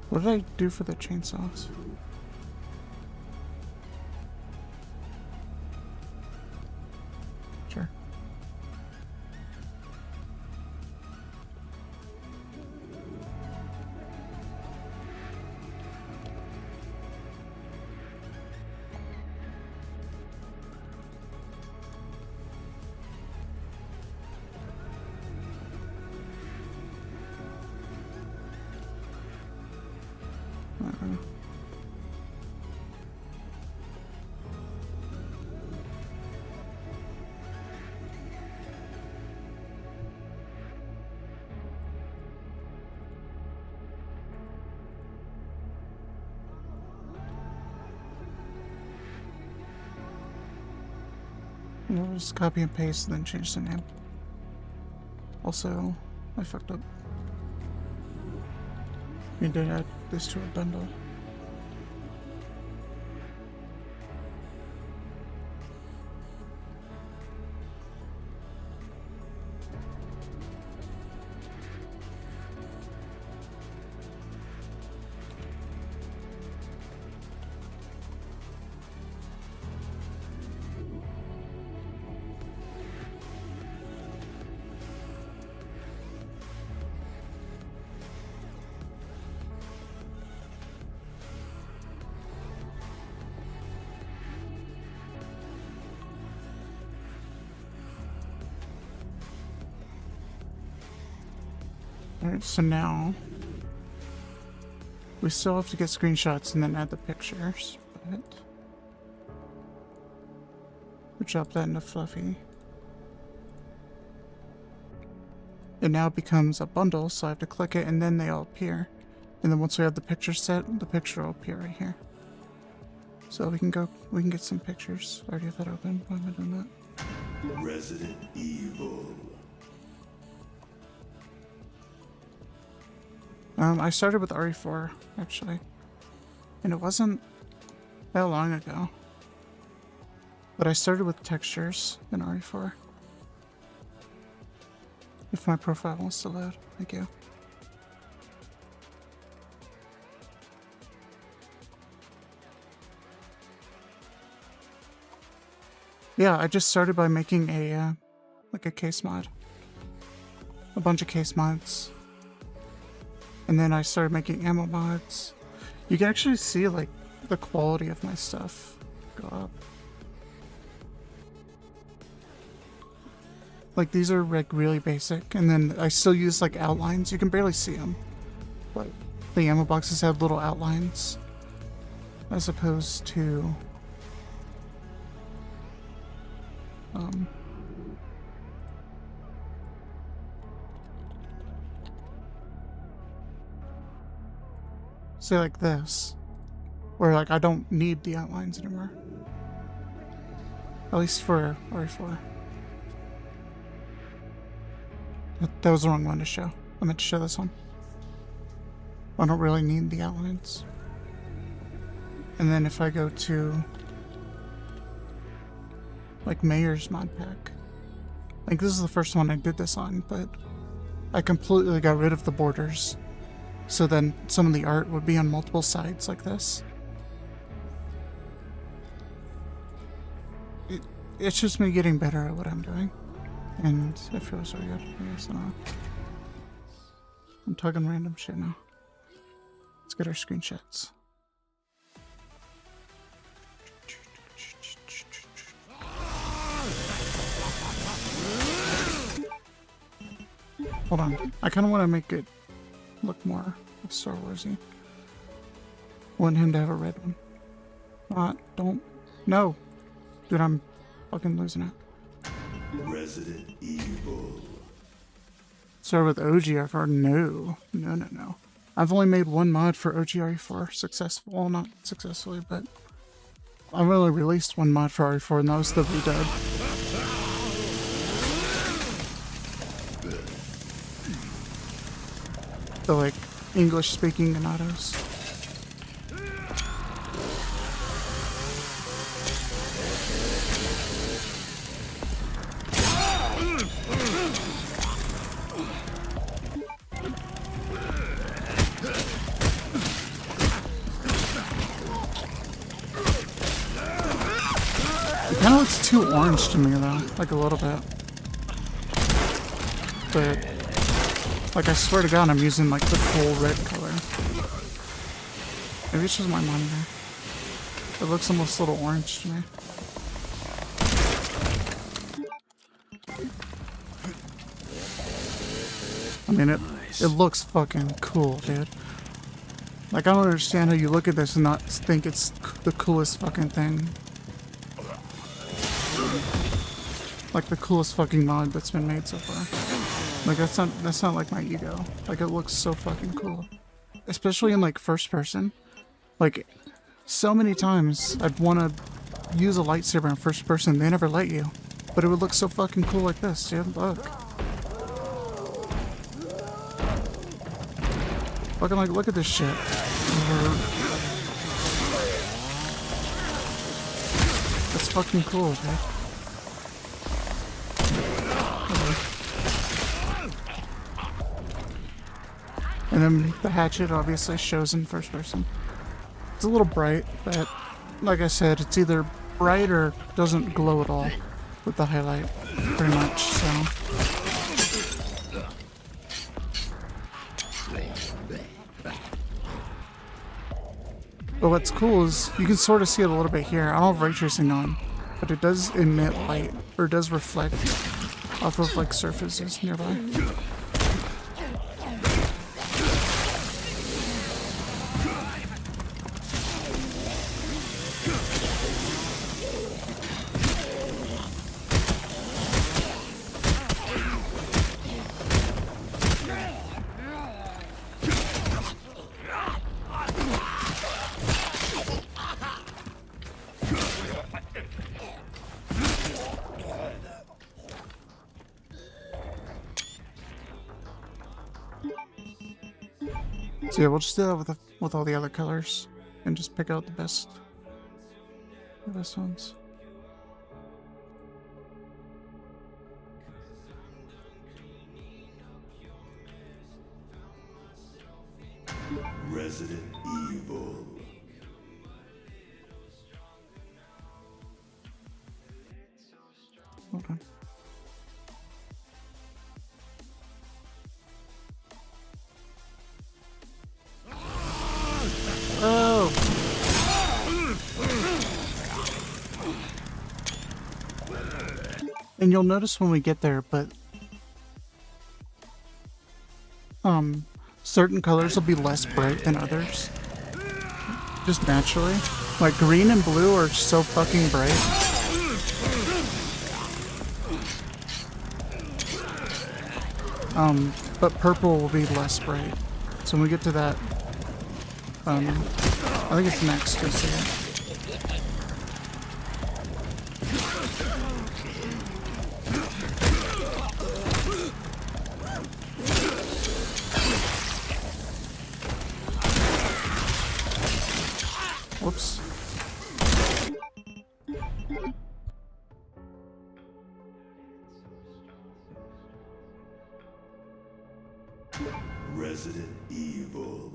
What did I do for the chainsaws? Sure. We'll just copy and paste and then change the name. Also, I fucked up. We did add this to a bundle. Alright, so now we still have to get screenshots and then add the pictures, but we drop that into Fluffy. It now becomes a bundle, so I have to click it and then they all appear. And then once we have the picture set, the picture will appear right here. So we can get some pictures. I already have that open. Why am I doing that? Resident Evil. I started with RE4, actually. And it wasn't that long ago. But I started with textures in RE4. If my profile wants to load. Thank you. Yeah, I just started by making a, like a case mod. A bunch of case mods. And then I started making ammo mods. You can actually see, like, the quality of my stuff go up. Like, these are, like, really basic. And then I still use, like, outlines. You can barely see them. But the ammo boxes have little outlines. As opposed to... say like this, where like I don't need the outlines anymore. At least for RE4. That was the wrong one to show. I meant to show this one. I don't really need the outlines. And then if I go to like Mayor's mod pack, like this is the first one I did this on, but I completely got rid of the borders. So then some of the art would be on multiple sides like this. It's just me getting better at what I'm doing. And it feels so good. I guess I don't know. I'm talking random shit now. Let's get our screenshots. Hold on. I kind of want to make it look more Star Warsy. Want him to have a red one. Don't. No. Dude, I'm fucking losing it. Resident Evil. Start with OGR4. No. No. I've only made one mod for OGR4 successful. Well, not successfully, but I've only released one mod for RE4, and that was the redub. The, like, English-speaking Ganados. It kind of looks too orange to me, though. Like, a little bit. But... like, I swear to God, I'm using, like, the full red color. Maybe it's just my monitor. It looks almost a little orange to me. I mean, it looks fucking cool, dude. Like, I don't understand how you look at this and not think it's the coolest fucking thing. Like, the coolest fucking mod that's been made so far. Like, that's not like my ego. Like, it looks so fucking cool. Especially in, like, first person. Like, so many times I'd want to use a lightsaber in first person, they never let you. But it would look so fucking cool like this, dude. Look. Fucking, like, look at this shit. That's fucking cool, dude. And then the hatchet obviously shows in first person. It's a little bright, but like I said, it's either bright or doesn't glow at all with the highlight, pretty much, so. But what's cool is you can sort of see it a little bit here. I don't have ray tracing on, but it does emit light, or it does reflect off of like surfaces nearby. So yeah, we'll just do that with all the other colors, and just pick out the best ones. Resident Evil. Hold on. Oh! And you'll notice when we get there, but certain colors will be less bright than others. Just naturally. Like green and blue are so fucking bright. But purple will be less bright. So when we get to that, I think it's next, you'll see it. Whoops. Resident Evil.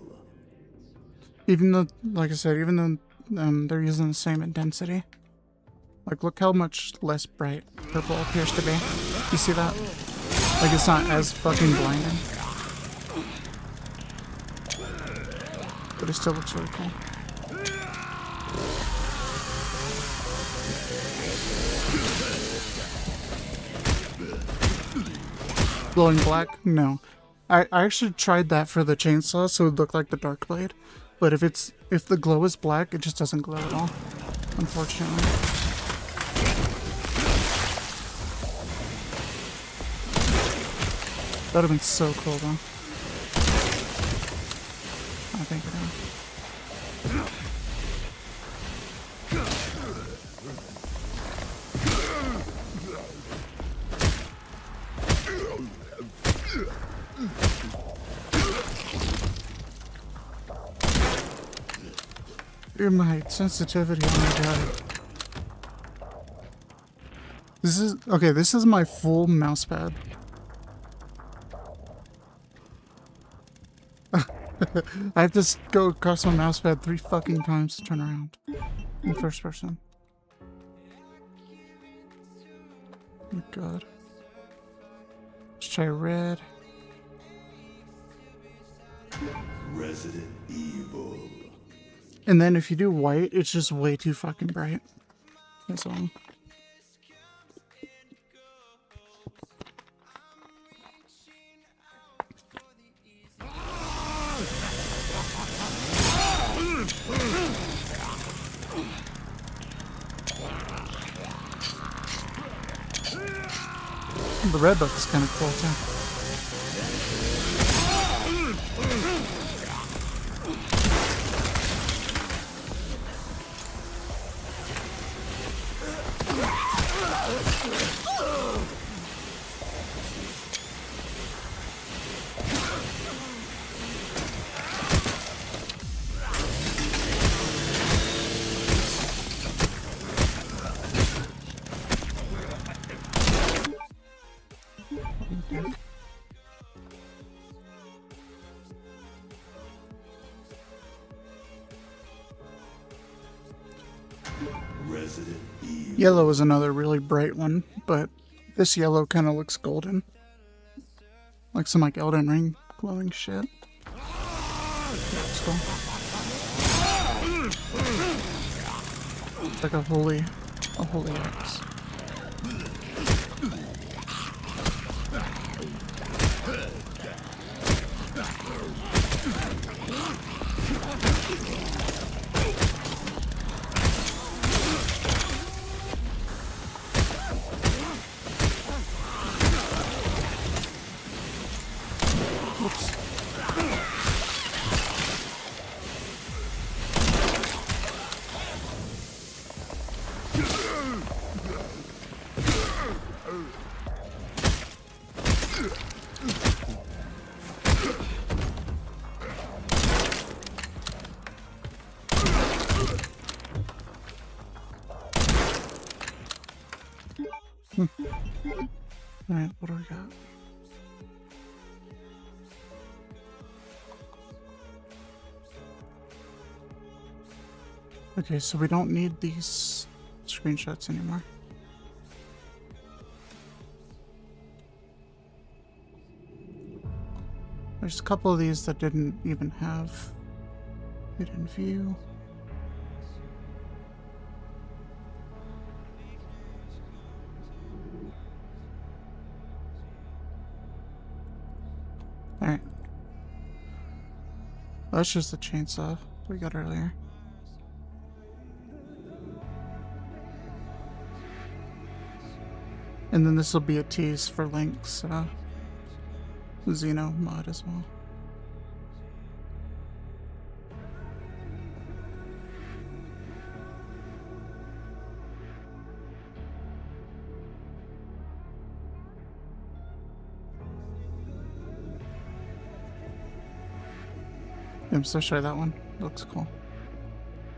Even though, like I said, even though they're using the same intensity. Like, look how much less bright purple appears to be. You see that? Like, it's not as fucking blinding. But it still looks really cool. Glowing black? No. I actually tried that for the chainsaw so it would look like the dark blade. But if the glow is black, it just doesn't glow at all. Unfortunately. That would have been so cool though. I think it is. Dude, my sensitivity, oh my god. This is my full mouse pad. I have to go across my mouse pad 3 fucking times to turn around. In first person. Oh god. Let's try red. Resident Evil. And then if you do white, it's just way too fucking bright. That's all. The red looks kind of cool too. Resident Evil. Yellow is another really bright one, but this yellow kind of looks golden. Like some like Elden Ring glowing shit. That's cool. It's like a holy X. Alright, what do we got? Okay, so we don't need these screenshots anymore. There's a couple of these that didn't even have hidden view. Alright. That's just the chainsaw we got earlier. And then this will be a tease for Link's Xeno mod as well. I'm so sure that one looks cool.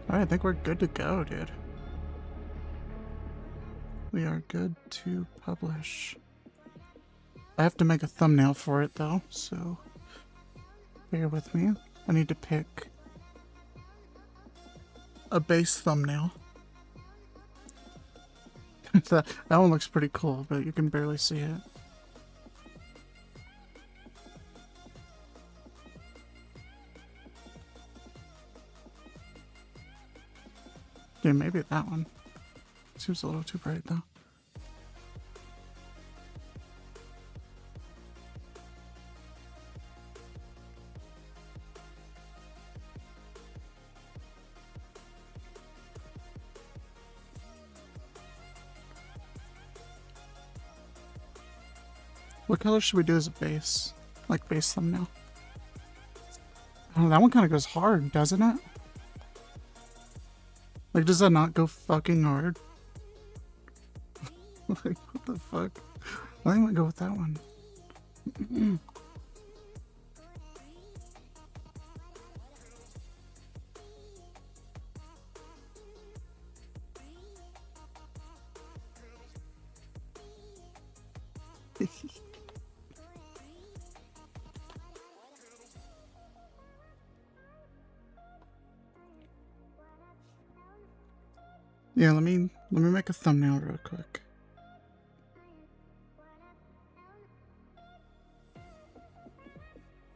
Alright, I think we're good to go, dude. We are good to publish. I have to make a thumbnail for it though, so bear with me. I need to pick a base thumbnail. that one looks pretty cool, but you can barely see it. Yeah, maybe that one. Seems a little too bright though. What color should we do as a base? Like base thumbnail? Oh, that one kind of goes hard, doesn't it? Like, does that not go fucking hard? Like, what the fuck? I think I might go with that one. Yeah, let me make a thumbnail real quick.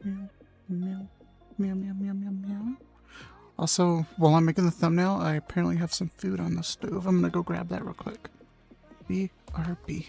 Meow, meow, meow, meow, meow, meow, meow. Also, while I'm making the thumbnail, I apparently have some food on the stove. I'm gonna go grab that real quick. BRB.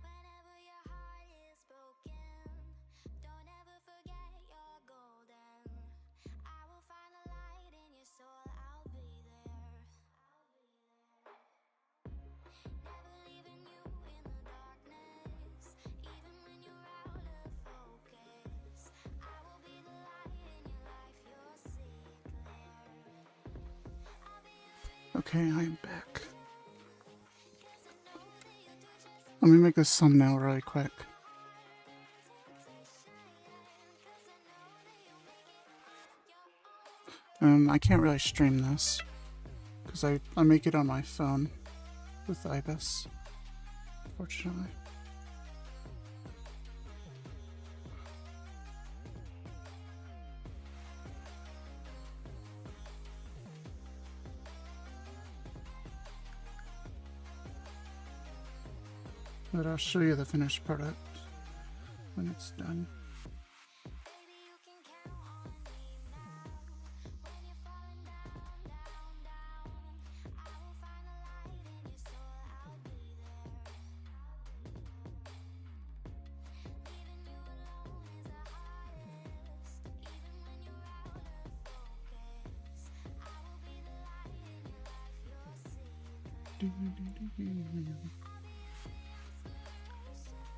Whenever your heart is broken, don't ever forget you're golden. I will find a light in your soul, I'll be there. Never leaving you in the darkness, even when you're out of focus. I will be the light in your life, you'll see it clear. I'll be your Okay, I'm back. Let me make this thumbnail really quick. I can't really stream this because I make it on my phone with IBIS, unfortunately. But I'll show you the finished product when it's done. Baby, you can count on me now. When you're falling down, down, down, I will find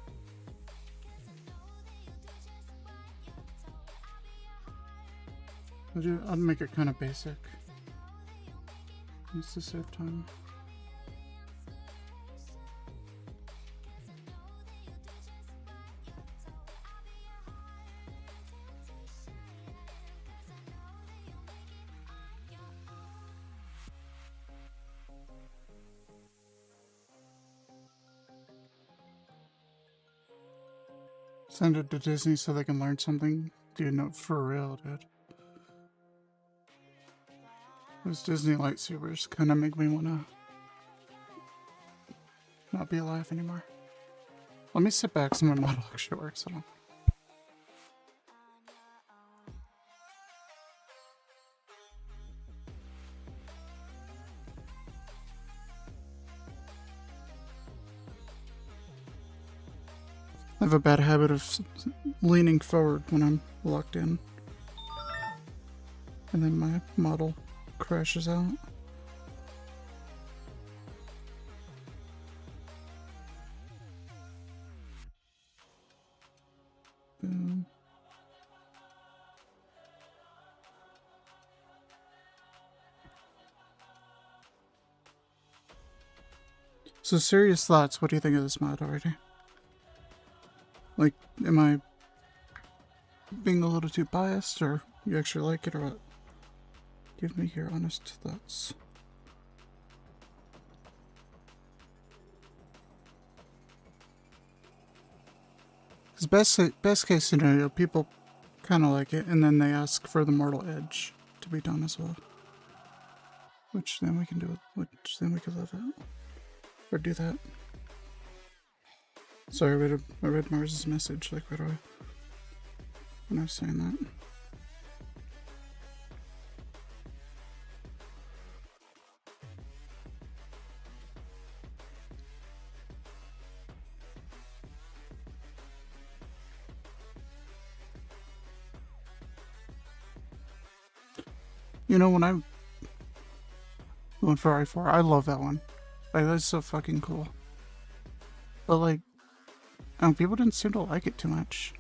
the light in your soul. I'll be there. Leaving you alone is the hardest. Even when you're out of focus, I will be the light in your life. You'll see. I'll make it kind of basic. Just to save time. Send it to Disney so they can learn something. Dude, no, for real, dude. Those Disney lightsabers kind of make me want to not be alive anymore. Let me sit back so my model actually works. I don't. I have a bad habit of leaning forward when I'm locked in. And then my model crashes out. Boom. So serious thoughts, what do you think of this mod already? Like, am I being a little too biased, or you actually like it, or what? Give me your honest thoughts. Because best case scenario, people kind of like it, and then they ask for the Mortal Edge to be done as well. Which then we can do it. Which then we can live it. Or do that. Sorry, I read Mars's message like right away when I was saying that. You know, when I'm going for I4, I love that one. Like, that's so fucking cool. But like, people didn't seem to like it too much.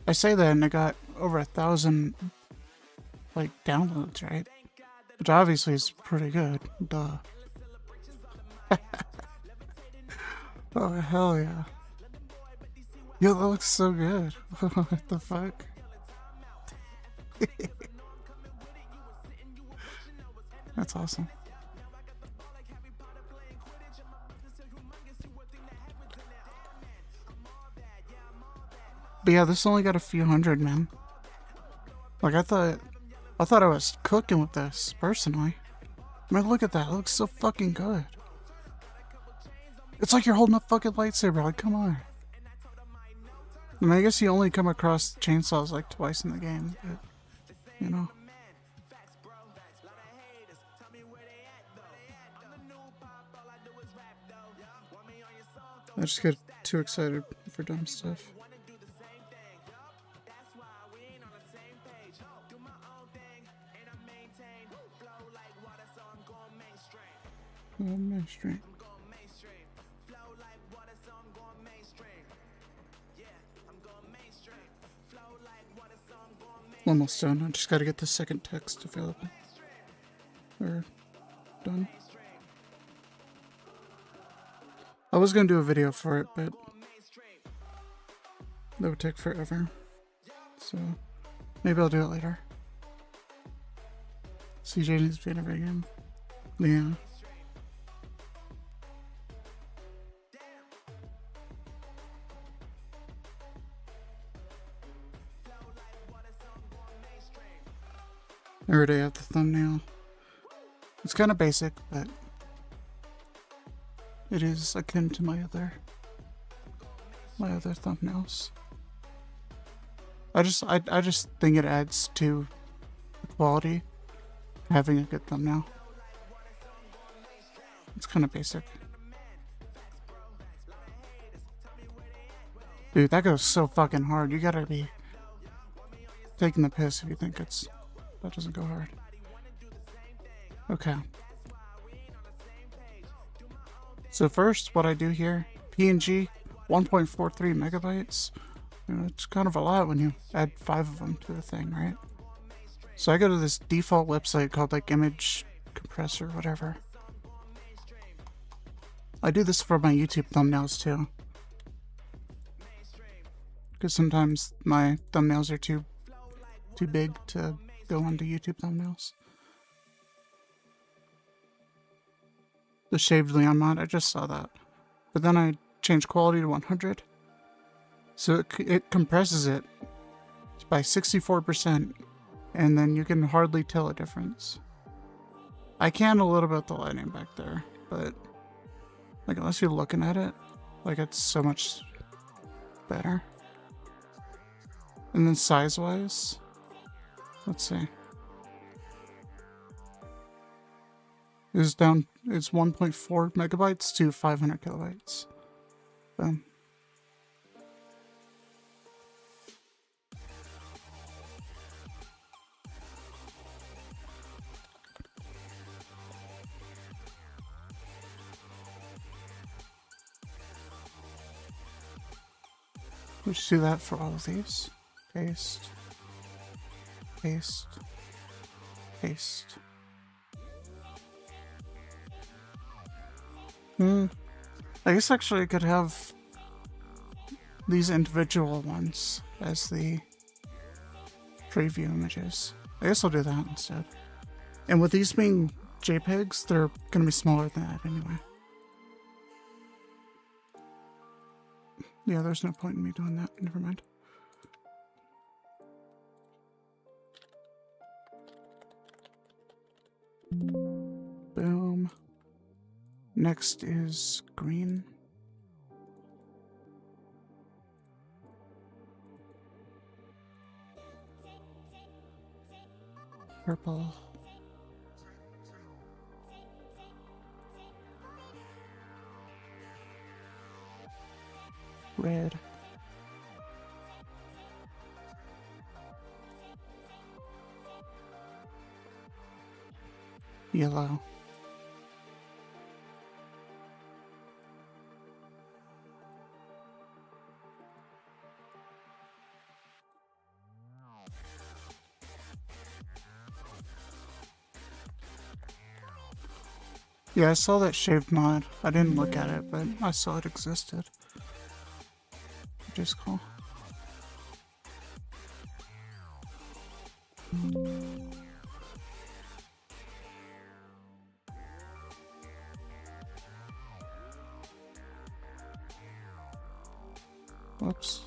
I say that and it got over 1,000 like downloads, right? Which obviously is pretty good. Duh. Oh hell yeah. Yo, that looks so good. What the fuck? That's awesome. But yeah, this only got a few hundred, man. Like, I thought I was cooking with this, personally. I mean, look at that. It looks so fucking good. It's like you're holding a fucking lightsaber. Like, come on. I mean, I guess you only come across chainsaws like twice in the game, but, you know. I just get too excited for dumb stuff. Mainstream. Almost done. I just gotta get the second text available. Or done. I was gonna do a video for it, but that would take forever. So maybe I'll do it later. CJ needs to be in every game. Yeah. I already have the thumbnail. It's kind of basic, but it is akin to my other thumbnails. I just think it adds to the quality having a good thumbnail. It's kind of basic. Dude, that goes so fucking hard. You gotta be taking the piss if you think that doesn't go hard. Okay. So first, what I do here, PNG, 1.43 megabytes. You know, it's kind of a lot when you add 5 of them to the thing, right? So I go to this default website called like image compressor, whatever. I do this for my YouTube thumbnails too. Because sometimes my thumbnails are too big to go onto YouTube thumbnails. The shaved Leon mod, I just saw that. But then I changed quality to 100. So it compresses it by 64%, and then you can hardly tell a difference. I can a little bit with the lighting back there, but like unless you're looking at it, like it's so much better. And then size-wise, let's see. It's 1.4 megabytes to 500 kilobytes. Boom. We should do that for all of these. Paste. Paste. Paste. I guess actually I could have these individual ones as the preview images. I guess I'll do that instead. And with these being JPEGs, they're gonna be smaller than that anyway. Yeah, there's no point in me doing that. Never mind. Boom. Next is green. Purple. Red. Yellow. Yeah, I saw that shaved mod. I didn't look at it, but I saw it existed. Which is cool. Whoops.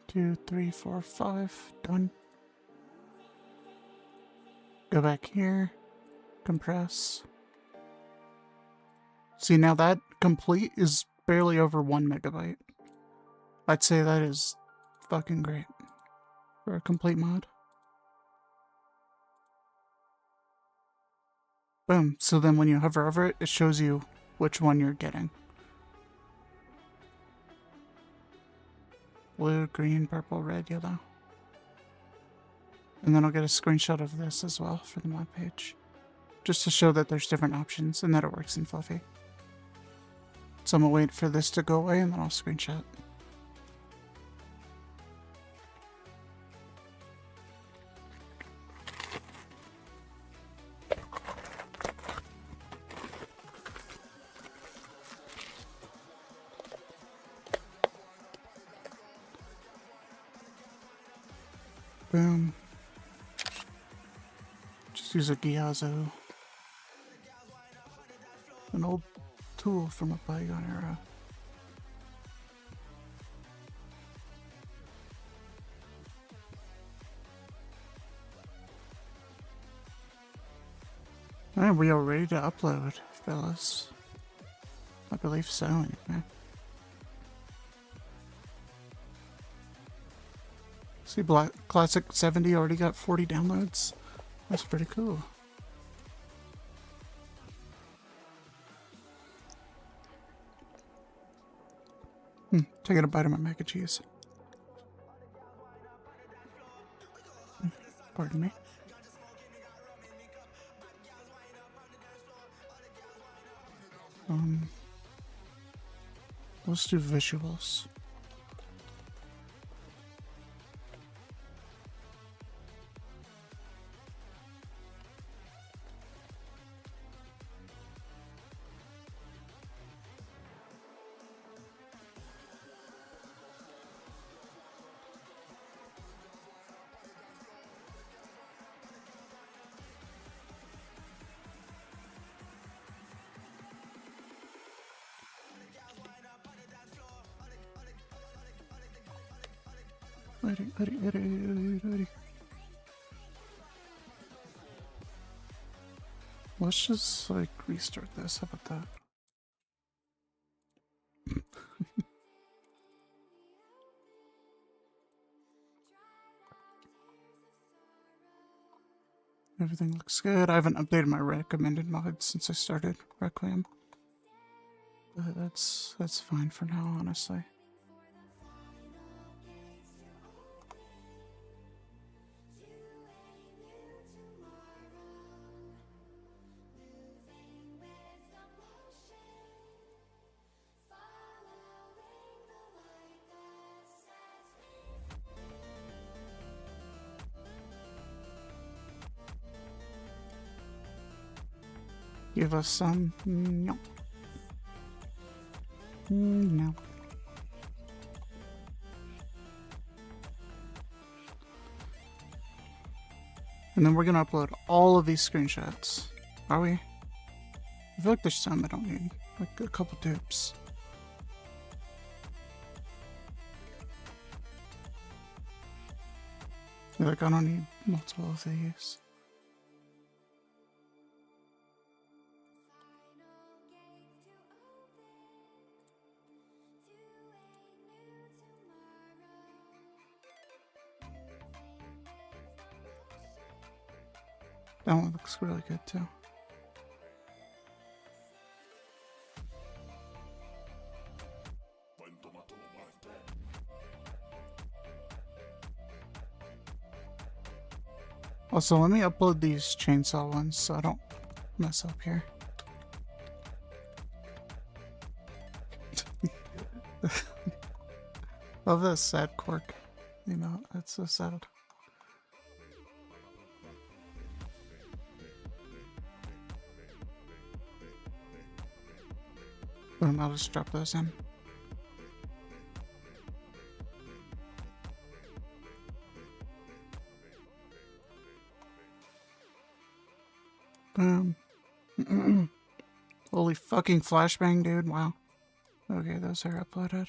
Two, three, four, five. Done. Go back here. Compress. See, now that complete is barely over 1 megabyte. I'd say that is fucking great for a complete mod. Boom. So then when you hover over it, it shows you which one you're getting. Blue, green, purple, red, yellow. And then I'll get a screenshot of this as well for the mod page. Just to show that there's different options and that it works in Fluffy. So I'm gonna wait for this to go away and then I'll screenshot. Boom. Just use a Gyazo. An old tool from a bygone era. Alright, we are ready to upload, fellas. I believe so, anyway. See, Black Classic 70 already got 40 downloads. That's pretty cool. Taking a bite of my mac and cheese. Pardon me. Let's do visuals. Ready. Let's just like restart this. How about that? Everything looks good. I haven't updated my recommended mods since I started Requiem. But that's fine for now, honestly. Give us some. No. No. And then we're gonna upload all of these screenshots. Are we? I feel like there's some I don't need. Like a couple tips. Like I don't need multiple of these. That one looks really good too. Also, let me upload these chainsaw ones so I don't mess up here. Love that sad quirk. You know, that's so sad. Boom, I'll just drop those in. Boom. Holy fucking flashbang, dude. Wow. Okay, those are uploaded.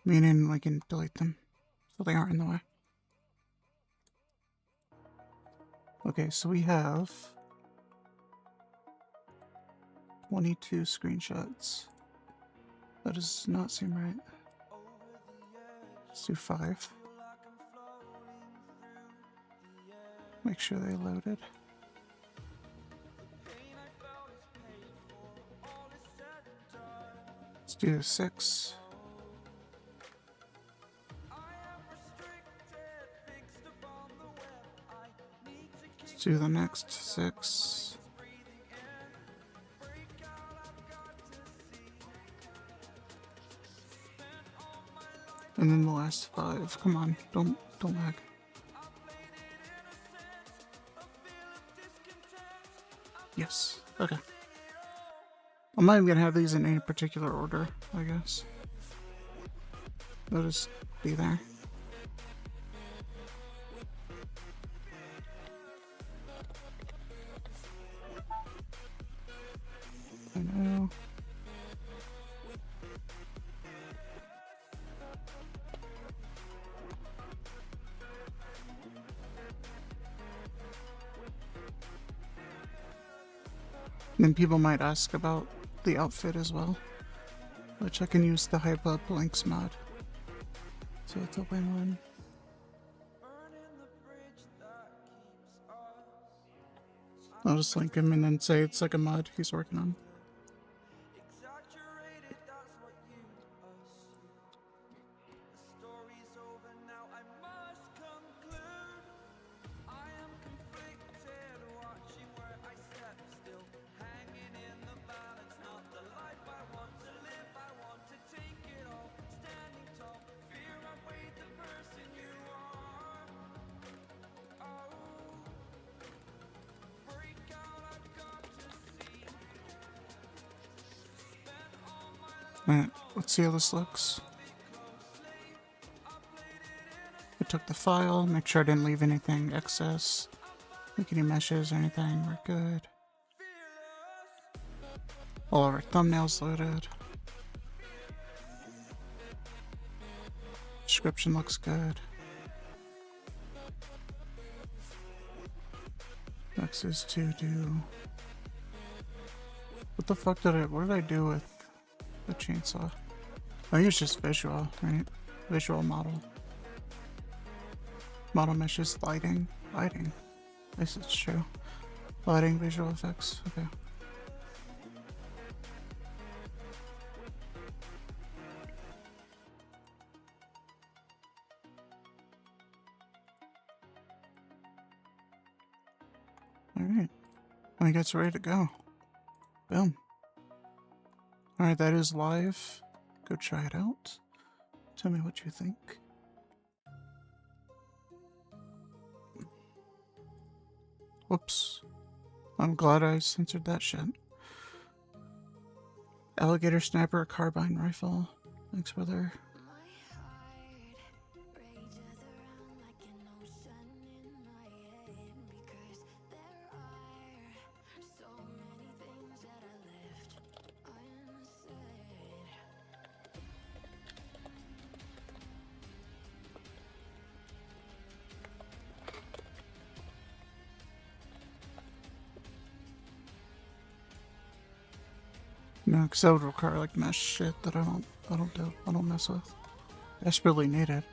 Meaning we can delete them. So they aren't in the way. Okay, so we have 22 screenshots. That does not seem right. Let's do 5. Make sure they loaded. Let's do 6. Let's do the next 6. And then the last 5. Come on, don't lag. Yes. Okay. I'm not even gonna have these in any particular order, I guess. They'll just be there. No. Then people might ask about the outfit as well, which I can use the Hype Up Links mod. So it's a win-win. I'll just link him and then say it's like a mod he's working on. Alright, let's see how this looks. I took the file, make sure I didn't leave anything excess, make any meshes or anything, we're good. All of our thumbnails loaded. Description looks good. Next is to do... What the fuck what did I do with the chainsaw? I think it's just visual, right? Visual model. Model meshes, lighting. Lighting. I guess it's true. Lighting, visual effects. Okay. Alright. I think it's ready to go. Boom. Alright, that is live. Go try it out. Tell me what you think. Whoops. I'm glad I censored that shit. Alligator sniper, carbine rifle. Thanks, brother. No, because that would require like mesh shit that I don't mess with. Desperately needed.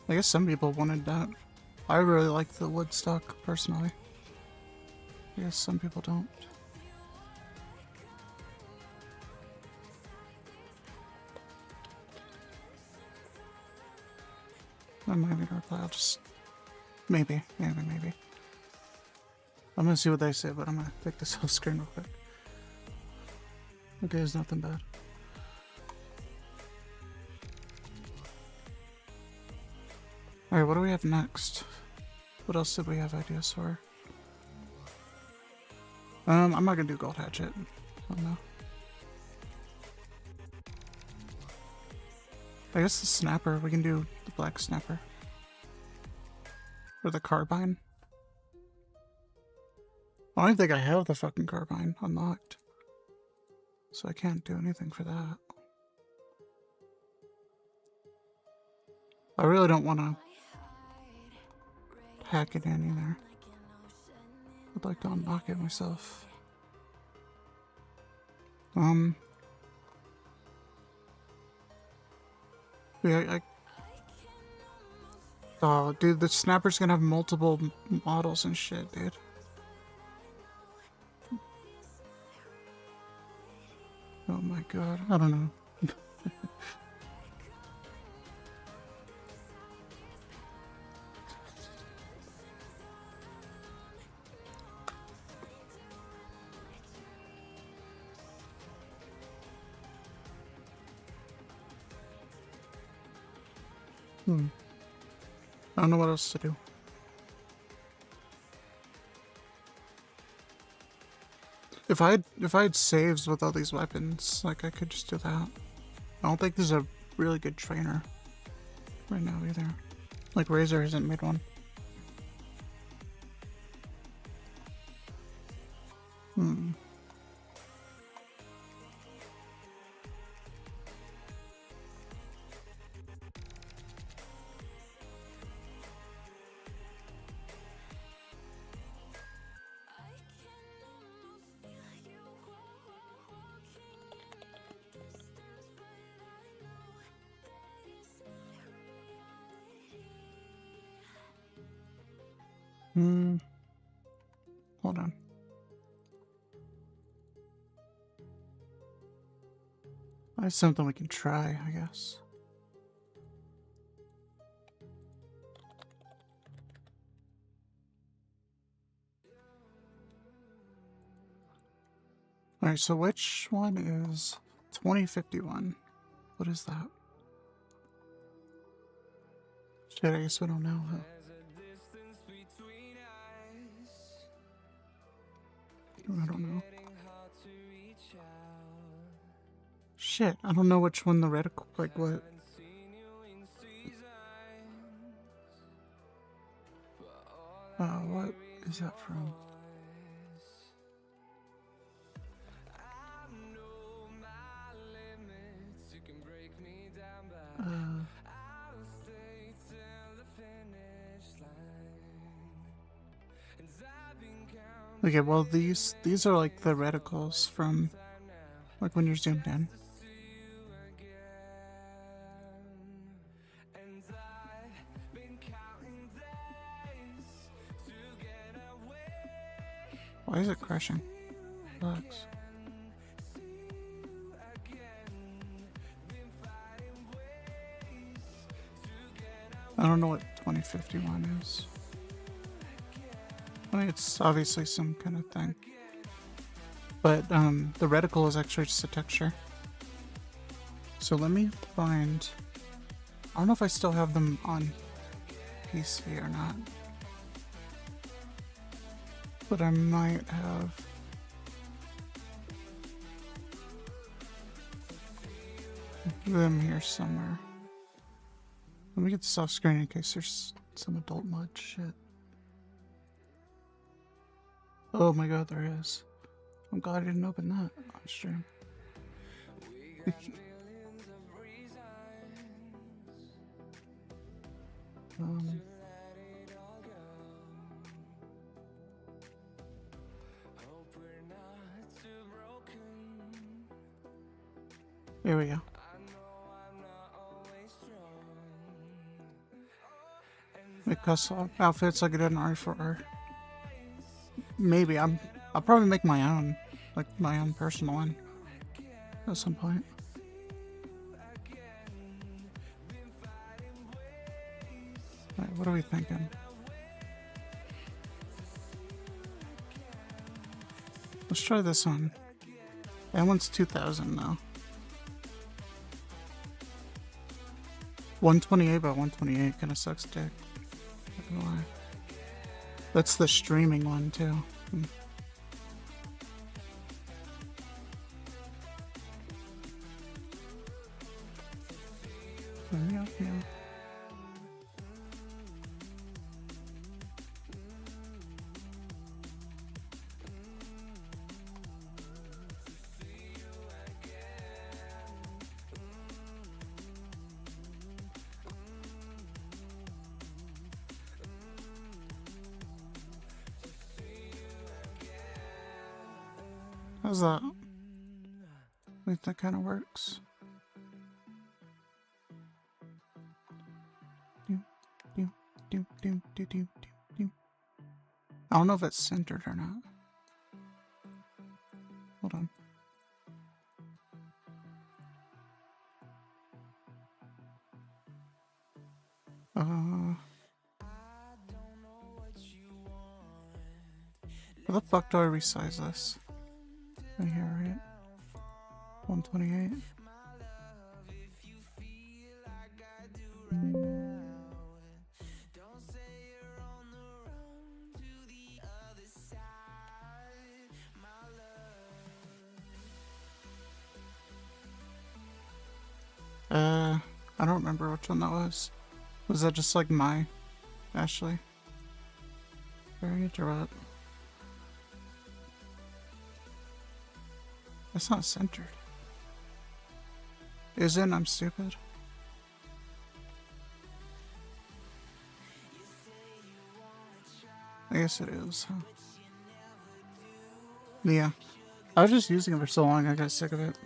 I guess some people wanted that. I really like the wood stock personally. I guess some people don't. I'm not gonna reply, I'll just... Maybe. I'm gonna see what they say, but I'm gonna take this off screen real quick. Okay, there's nothing bad. Alright, what do we have next? What else did we have ideas for? I'm not gonna do gold hatchet. I don't know. I guess the snapper, we can do the black snapper. Or the carbine. I don't even think I have the fucking carbine unlocked. So I can't do anything for that. I really don't want to hack it in either. I'd like to unlock it myself. Yeah, oh, dude, the snapper's gonna have multiple models and shit, dude. Oh my god, I don't know. I don't know what else to do. If I had saves with all these weapons, like I could just do that. I don't think there's a really good trainer right now either. Like Razor hasn't made one. Hold on. That's something we can try, I guess. Alright, so which one is 2051? What is that? Shit, I guess we don't know, huh? I don't know. Shit, I don't know which one the reticle, like what. What is that from? Okay, well these are like the reticles from like when you're zoomed in. Why is it crashing? Relax. I don't know what 2051 is. I mean, it's obviously some kind of thing. But the reticle is actually just a texture. So let me find... I don't know if I still have them on PC or not. But I might have... them here somewhere. Let me get this off screen in case there's some adult mod shit. Oh my god, there is. I'm glad I didn't open that on stream. Here we go. Make custom outfits like I did in RE4. Maybe I'll probably make my own, like my own personal one at some point. Alright, what are we thinking? Let's try this one. That one's 2000 though. 128 by 128 kind of sucks dick. Not gonna lie. That's the streaming one too. Yeah. How's that? I think that kind of works. I don't know if it's centered or not. Hold on. Where the fuck do I resize this? Right here, right? 128. I don't remember which one that was. Was that just like my Ashley? Very interrupt. That's not centered. Isn't? I'm stupid. I guess it is, huh? Yeah. I was just using it for so long, I got sick of it.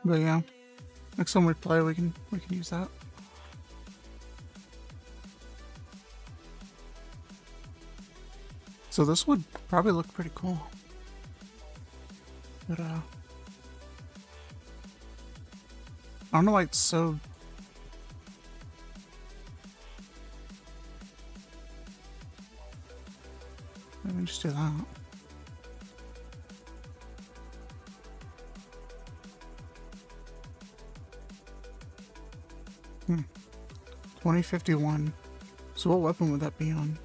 But yeah, next time we play, we can use that. So this would probably look pretty cool. But I don't know why it's so. Let me just do that. Hmm. 2051. So what weapon would that be on?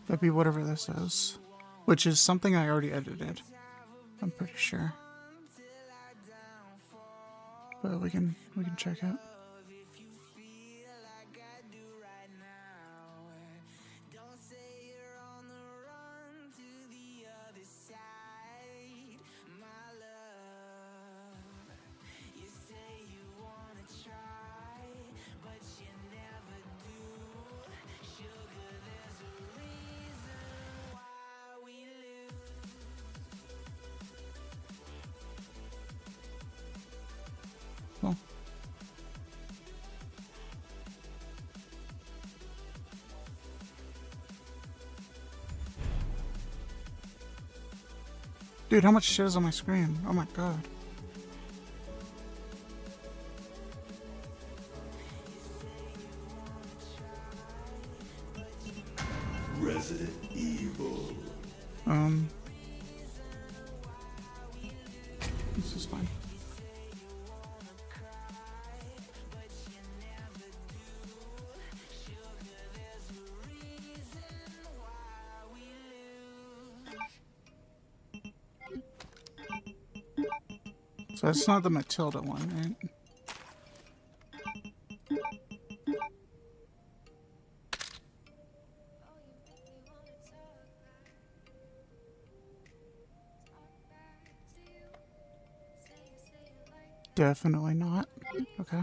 That'd be whatever this is. Which is something I already edited. I'm pretty sure. But we can check it. Cool. Dude, how much shit is on my screen? Oh my god. Resident Evil. This is fine. So it's not the Matilda one, right? Definitely not. Okay.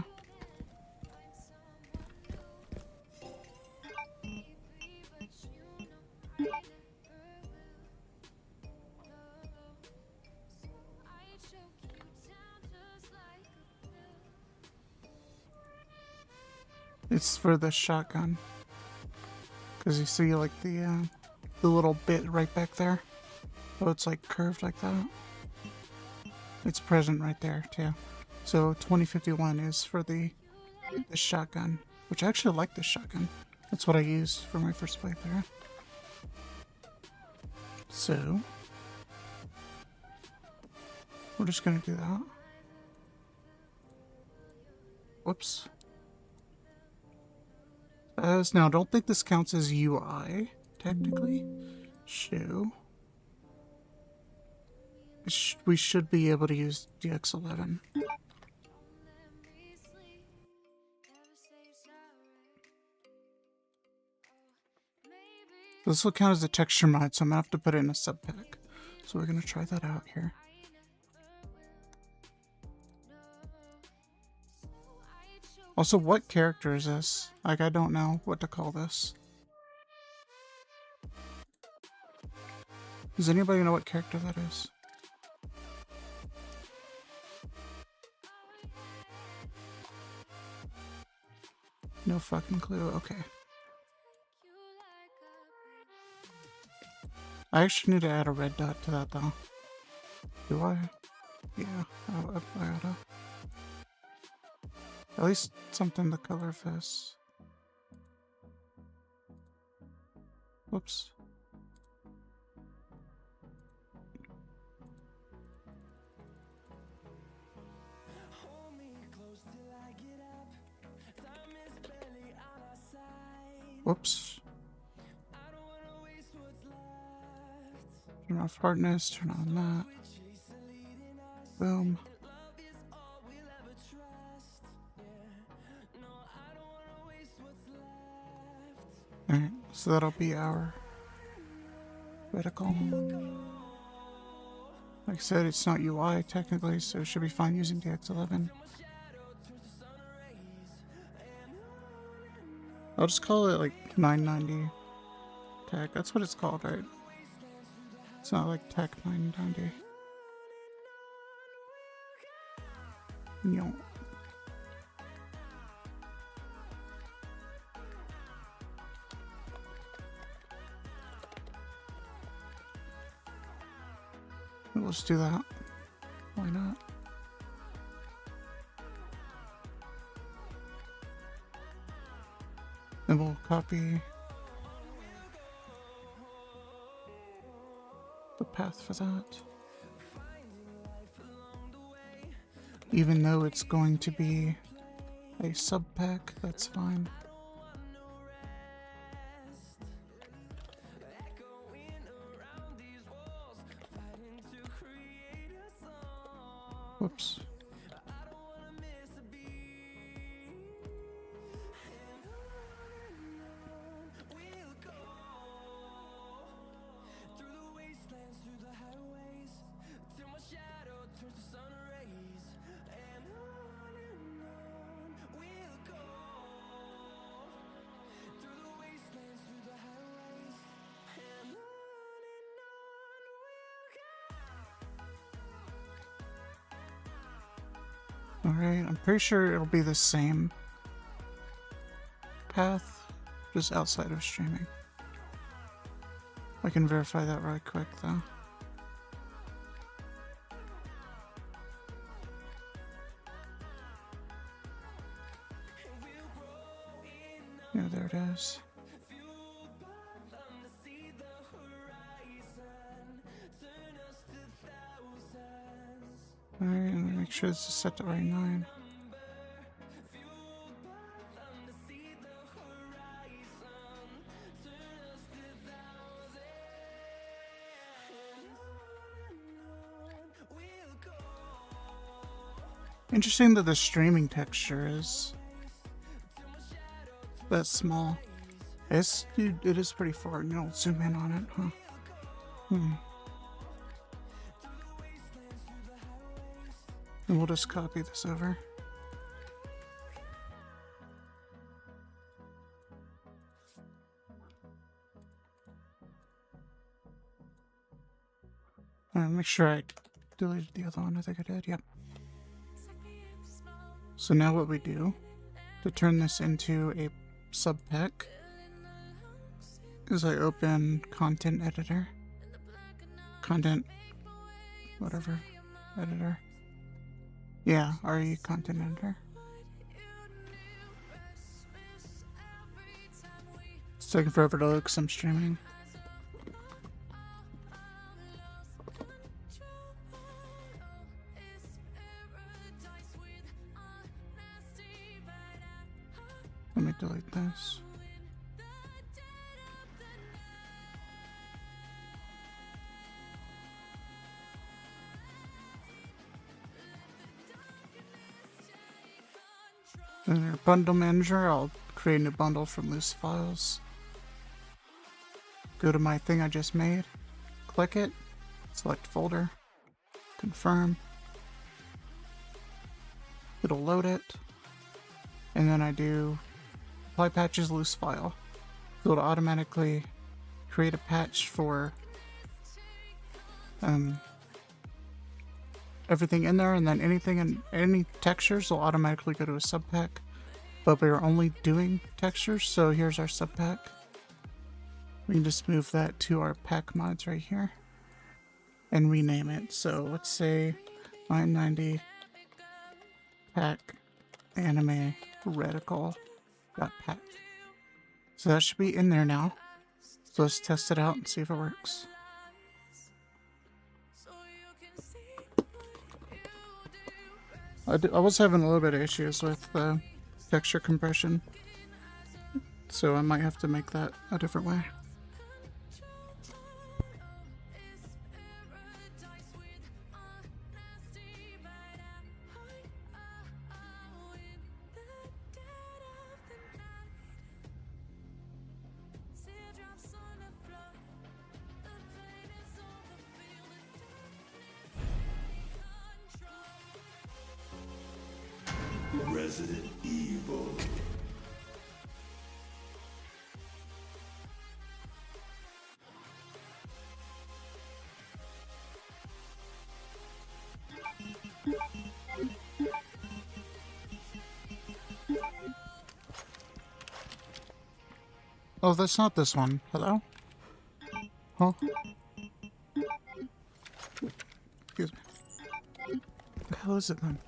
It's for the shotgun. Cause you see like the little bit right back there. Oh, it's like curved like that. It's present right there too. So 2051 is for the shotgun, which I actually like this shotgun. That's what I used for my first playthrough. So we're just gonna do that. Whoops. Now, don't think this counts as UI, technically. Show. We should be able to use DX11. This will count as a texture mod, so I'm gonna have to put it in a sub pack. So we're gonna try that out here. Also, what character is this? Like, I don't know what to call this. Does anybody know what character that is? No fucking clue. Okay. I actually need to add a red dot to that, though. Do I? Yeah, I gotta. At least something the color of this. Whoops. Whoops. Turn off hardness, turn on that. Boom. Alright, so that'll be our reticle. Like I said, it's not UI technically, so it should be fine using DX11. I'll just call it like 990 Tech. That's what it's called, right? It's not like Tech 990. No. Let's do that. Why not? Then we'll copy the path for that. Even though it's going to be a sub pack, that's fine. Whoops. Alright, I'm pretty sure it'll be the same path, just outside of streaming. I can verify that right quick though. Yeah, there it is. Alright, and then make sure this is set to R9. Interesting that the streaming texture is that small. Dude, it is pretty far. You don't zoom in on it, huh? And we'll just copy this over. Make sure I deleted the other one. I think I did. Yep. So now what we do to turn this into a sub pack is I open content editor. Content, whatever, editor. Yeah, RE content editor. It's taking forever to load because I'm streaming. Let me delete this. In our bundle manager, I'll create a new bundle from loose files. Go to my thing I just made, click it, select folder, confirm. It'll load it, and then I do apply patches loose file. So it'll automatically create a patch for everything in there, and then anything in any textures will automatically go to a sub pack. But we're only doing textures, so here's our sub pack. We can just move that to our pack mods right here and rename it. So let's say 990 pack anime reticle pack. So that should be in there now. So let's test it out and see if it works. I was having a little bit of issues with the texture compression, so I might have to make that a different way. Resident Evil. Oh, that's not this one. Hello? Huh? Excuse me. What the hell is it then?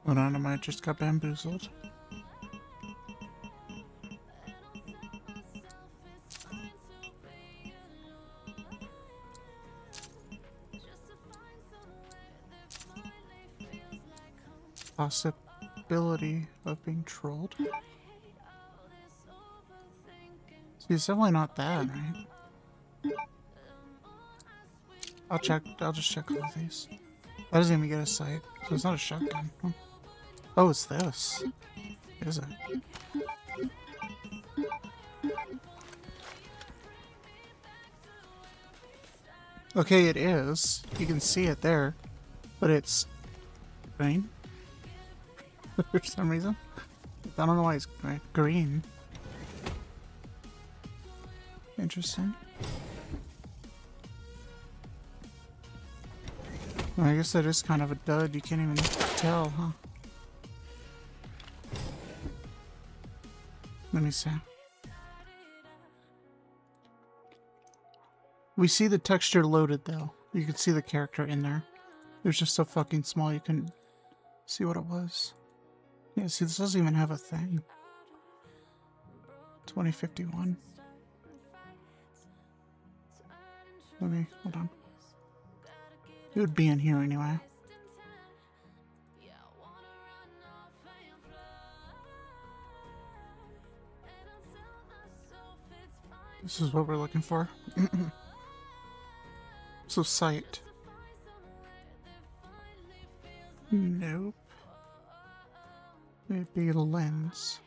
Hold on, I might just got bamboozled. Possibility of being trolled. See, it's definitely not that, right? I'll just check all of these. That doesn't even get a sight, so it's not a shotgun. Huh? Oh, it's this. Is it? Okay, it is. You can see it there, but it's green for some reason. I don't know why it's green. Interesting. Well, I guess that is kind of a dud. You can't even tell, huh? Let me see. We see the texture loaded though. You can see the character in there. It was just so fucking small you couldn't see what it was. Yeah, see, this doesn't even have a thing. 2051. Let me, hold on. It would be in here anyway. This is what we're looking for. So sight. Nope. Maybe lens.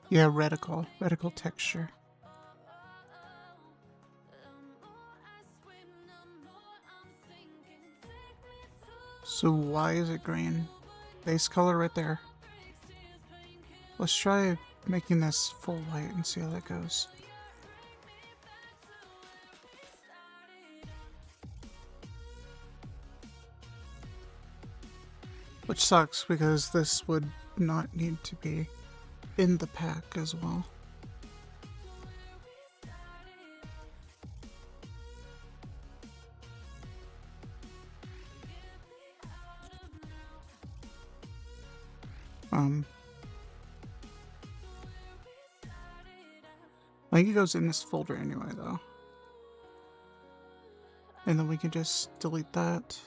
Yeah, reticle. Reticle texture. So why is it green? Base color right there. Let's try making this full white and see how that goes. Which sucks because this would not need to be in the pack as well. I think it goes in this folder anyway though. And then we can just delete that.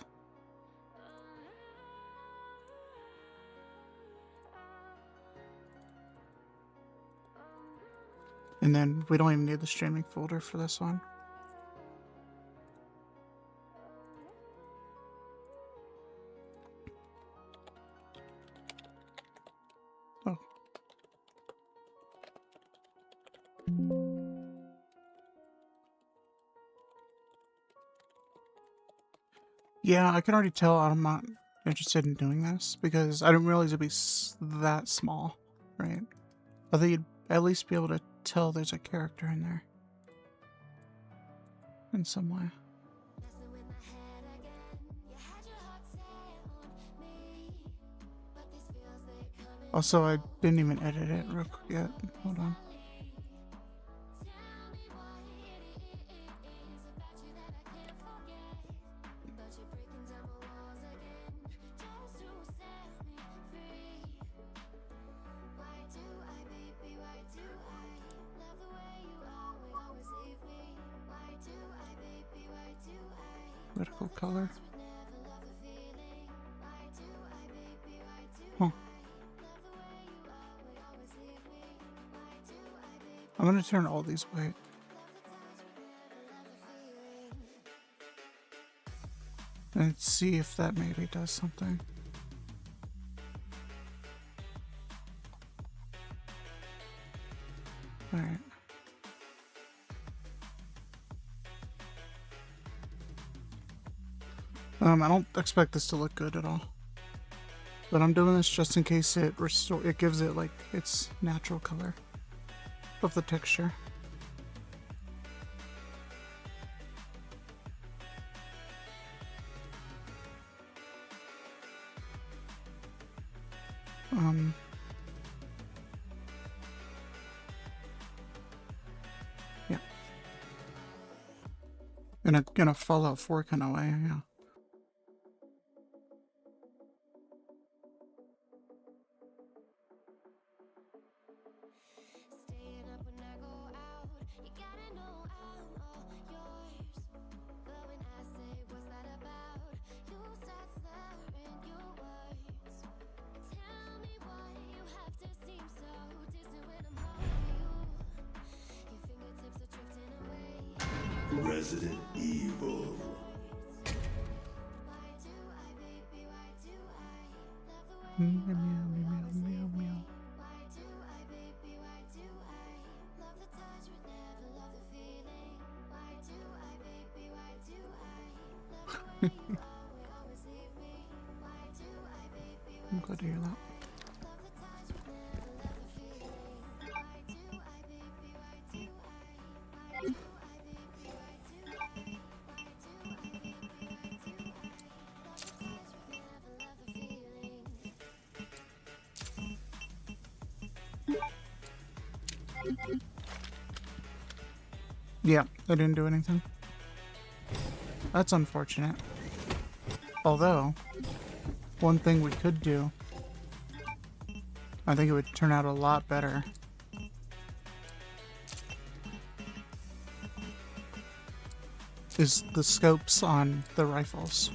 And then we don't even need the streaming folder for this one. Oh. Yeah, I can already tell I'm not interested in doing this because I didn't realize it'd be that small, right? I think you'd at least be able to tell there's a character in there in some way. Also, I didn't even edit it real quick yet. Hold on. Vertical color. Huh. I'm gonna turn all these white. And see if that maybe does something. Alright. I don't expect this to look good at all. But I'm doing this just in case it gives it like its natural color of the texture. Yeah. In a Fallout 4 kind of way, yeah. Staying up when I go out, you gotta know I'm all yours. But when I say what's that about, you start slurring your words. Tell me why you have to seem so distant when I'm holding you. Your fingertips are drifting away. Resident Evil. Why do I, baby? Why do I love the way Meow, you meow, meow, always meow, leave me? meow. Why do I, baby? Why do I love the touch but never love the feeling? Why do I, baby? Why do I love the way you always leave me? Why do I, baby? I'm Why glad to do hear I that. love the touch but never love the feeling? Why do I, baby? Why do I? Why do I, baby? Why do I? Why do I, baby? Why do I love the touch but never love the feeling? Yeah, I didn't do anything. That's unfortunate. Although, one thing we could do, I think it would turn out a lot better, is the scopes on the rifles.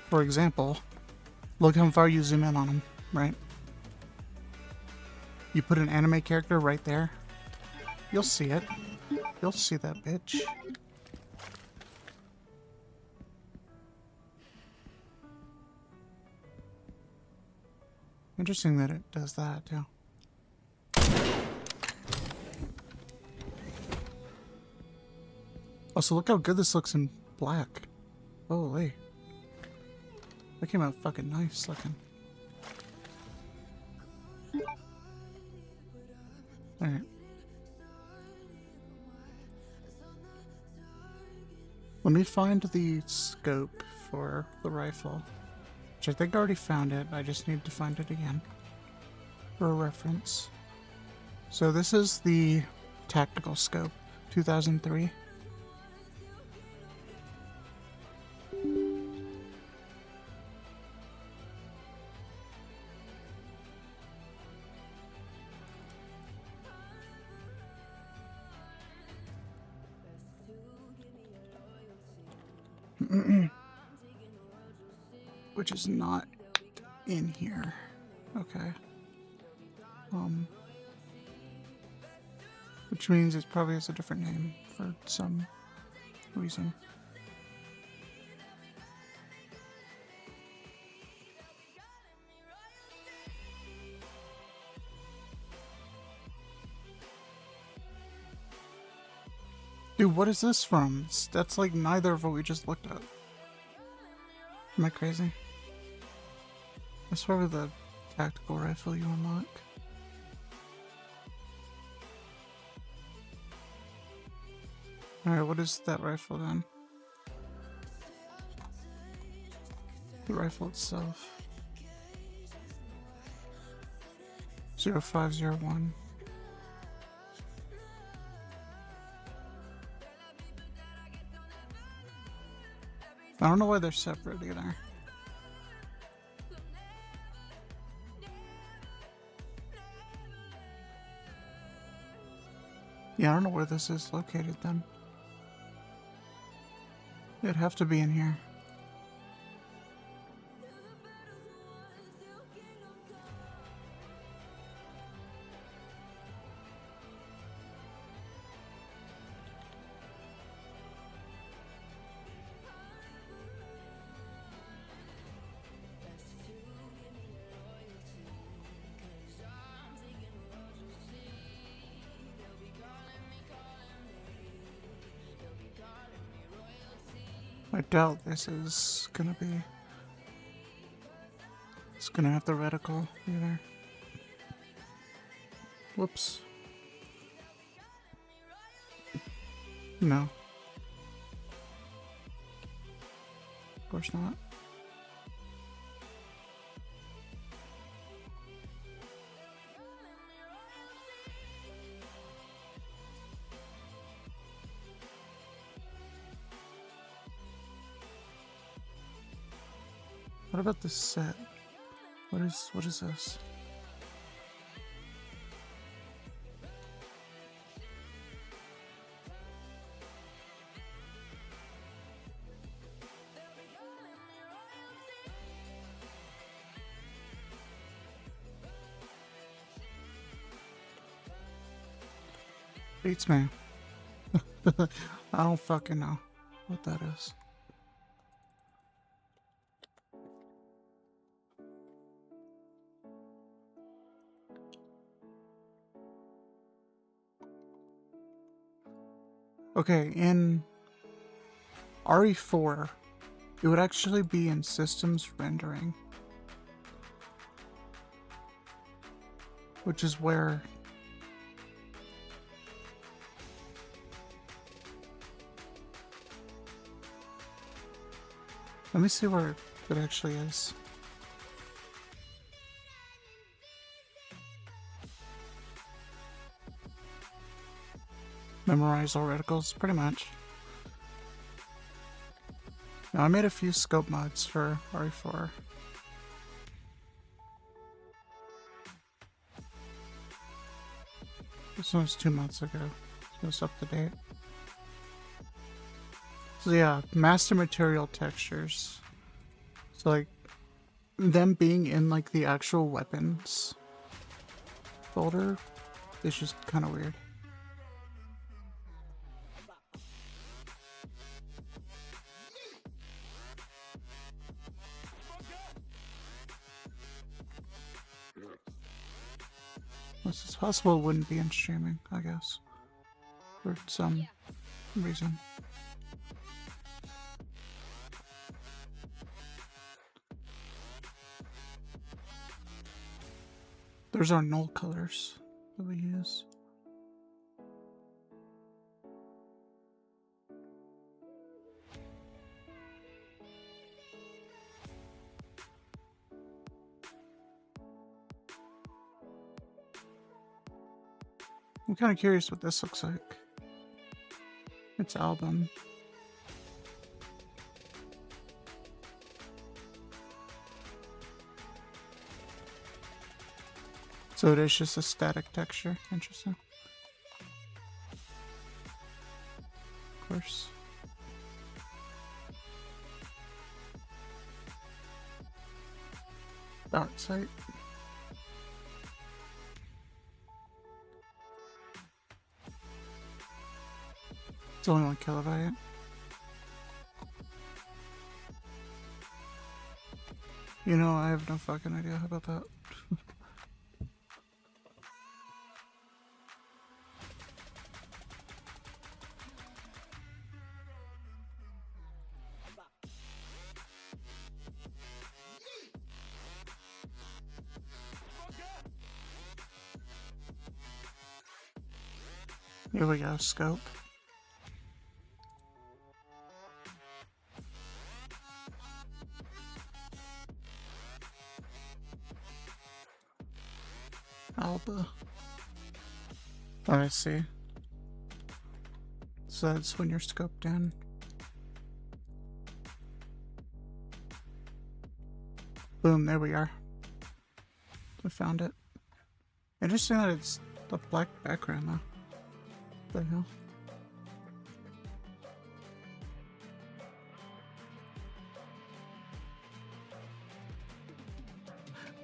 For example, look how far you zoom in on them, right? You put an anime character right there, you'll see it. You'll see that bitch. Interesting that it does that too. Also, look how good this looks in black. Holy. That came out fucking nice looking. Alright. Let me find the scope for the rifle. Which I think I already found it. I just need to find it again. For a reference. So this is the tactical scope. 2003. Which is not in here. Okay. Which means it probably has a different name for some reason. Dude, what is this from? That's like neither of what we just looked at. Am I crazy? That's probably the tactical rifle you unlock. Alright, what is that rifle then? The rifle itself. 0501. I don't know why they're separate either. Yeah, I don't know where this is located then. It'd have to be in here. I doubt this is gonna be. It's gonna have the reticle either. Whoops. No. Of course not. What about this set? What is this? Beats me. I don't fucking know what that is. Okay, in RE4, it would actually be in systems rendering, which is where let me see where it actually is. Memorize all reticles, pretty much. Now, I made a few scope mods for RE4. This one was 2 months ago, so it's up to date. So yeah, master material textures. So like, them being in like the actual weapons folder is just kind of weird. This is possible it wouldn't be in streaming, I guess. For some reason. There's our null colors that we use. I'm kind of curious what this looks like. It's album. So it is just a static texture. Interesting. Of course. Art site. It's only 1 kilobyte. You know, I have no fucking idea about that. Here we go, scope. Alba. Oh, I see. So that's when you're scoped in. Boom, there we are. I found it. Interesting that it's the black background though. What the hell?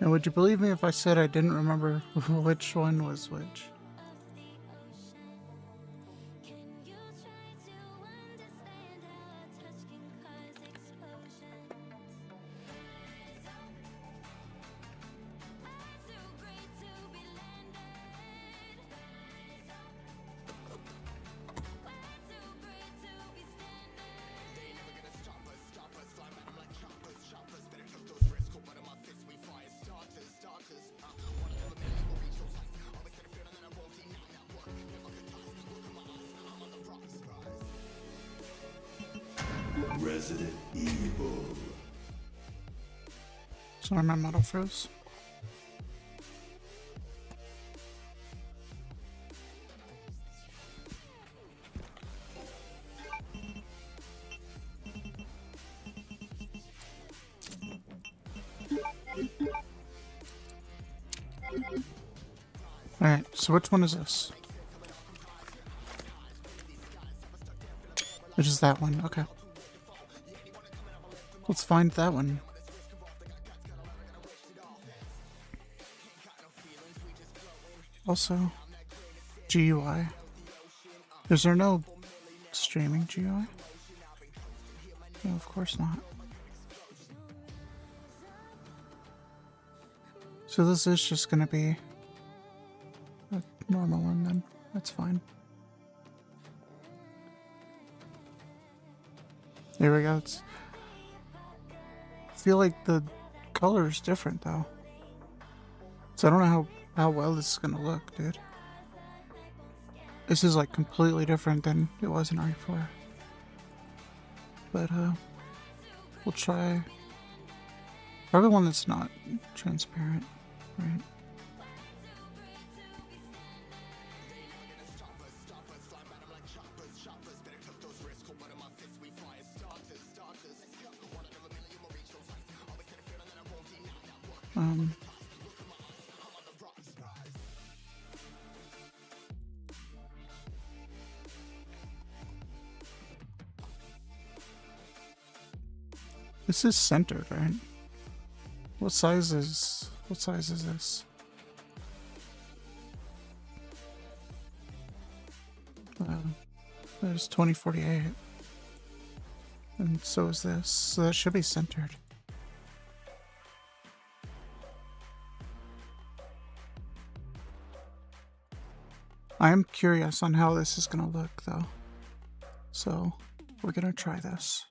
Now, would you believe me if I said I didn't remember which one was which? Resident Evil. Sorry, my model froze. Alright, so which one is this? It is that one, okay. Let's find that one. Also, GUI. Is there no streaming GUI? No, of course not. So this is just gonna be a normal one then. That's fine. There we go. I feel like the color is different though. So I don't know how well this is gonna look, dude. This is like completely different than it was in RE4. But we'll try probably one that's not transparent, right? This is centered, right? What size is this? There's 2048. And so is this. So that should be centered. I am curious on how this is gonna look though. So we're gonna try this.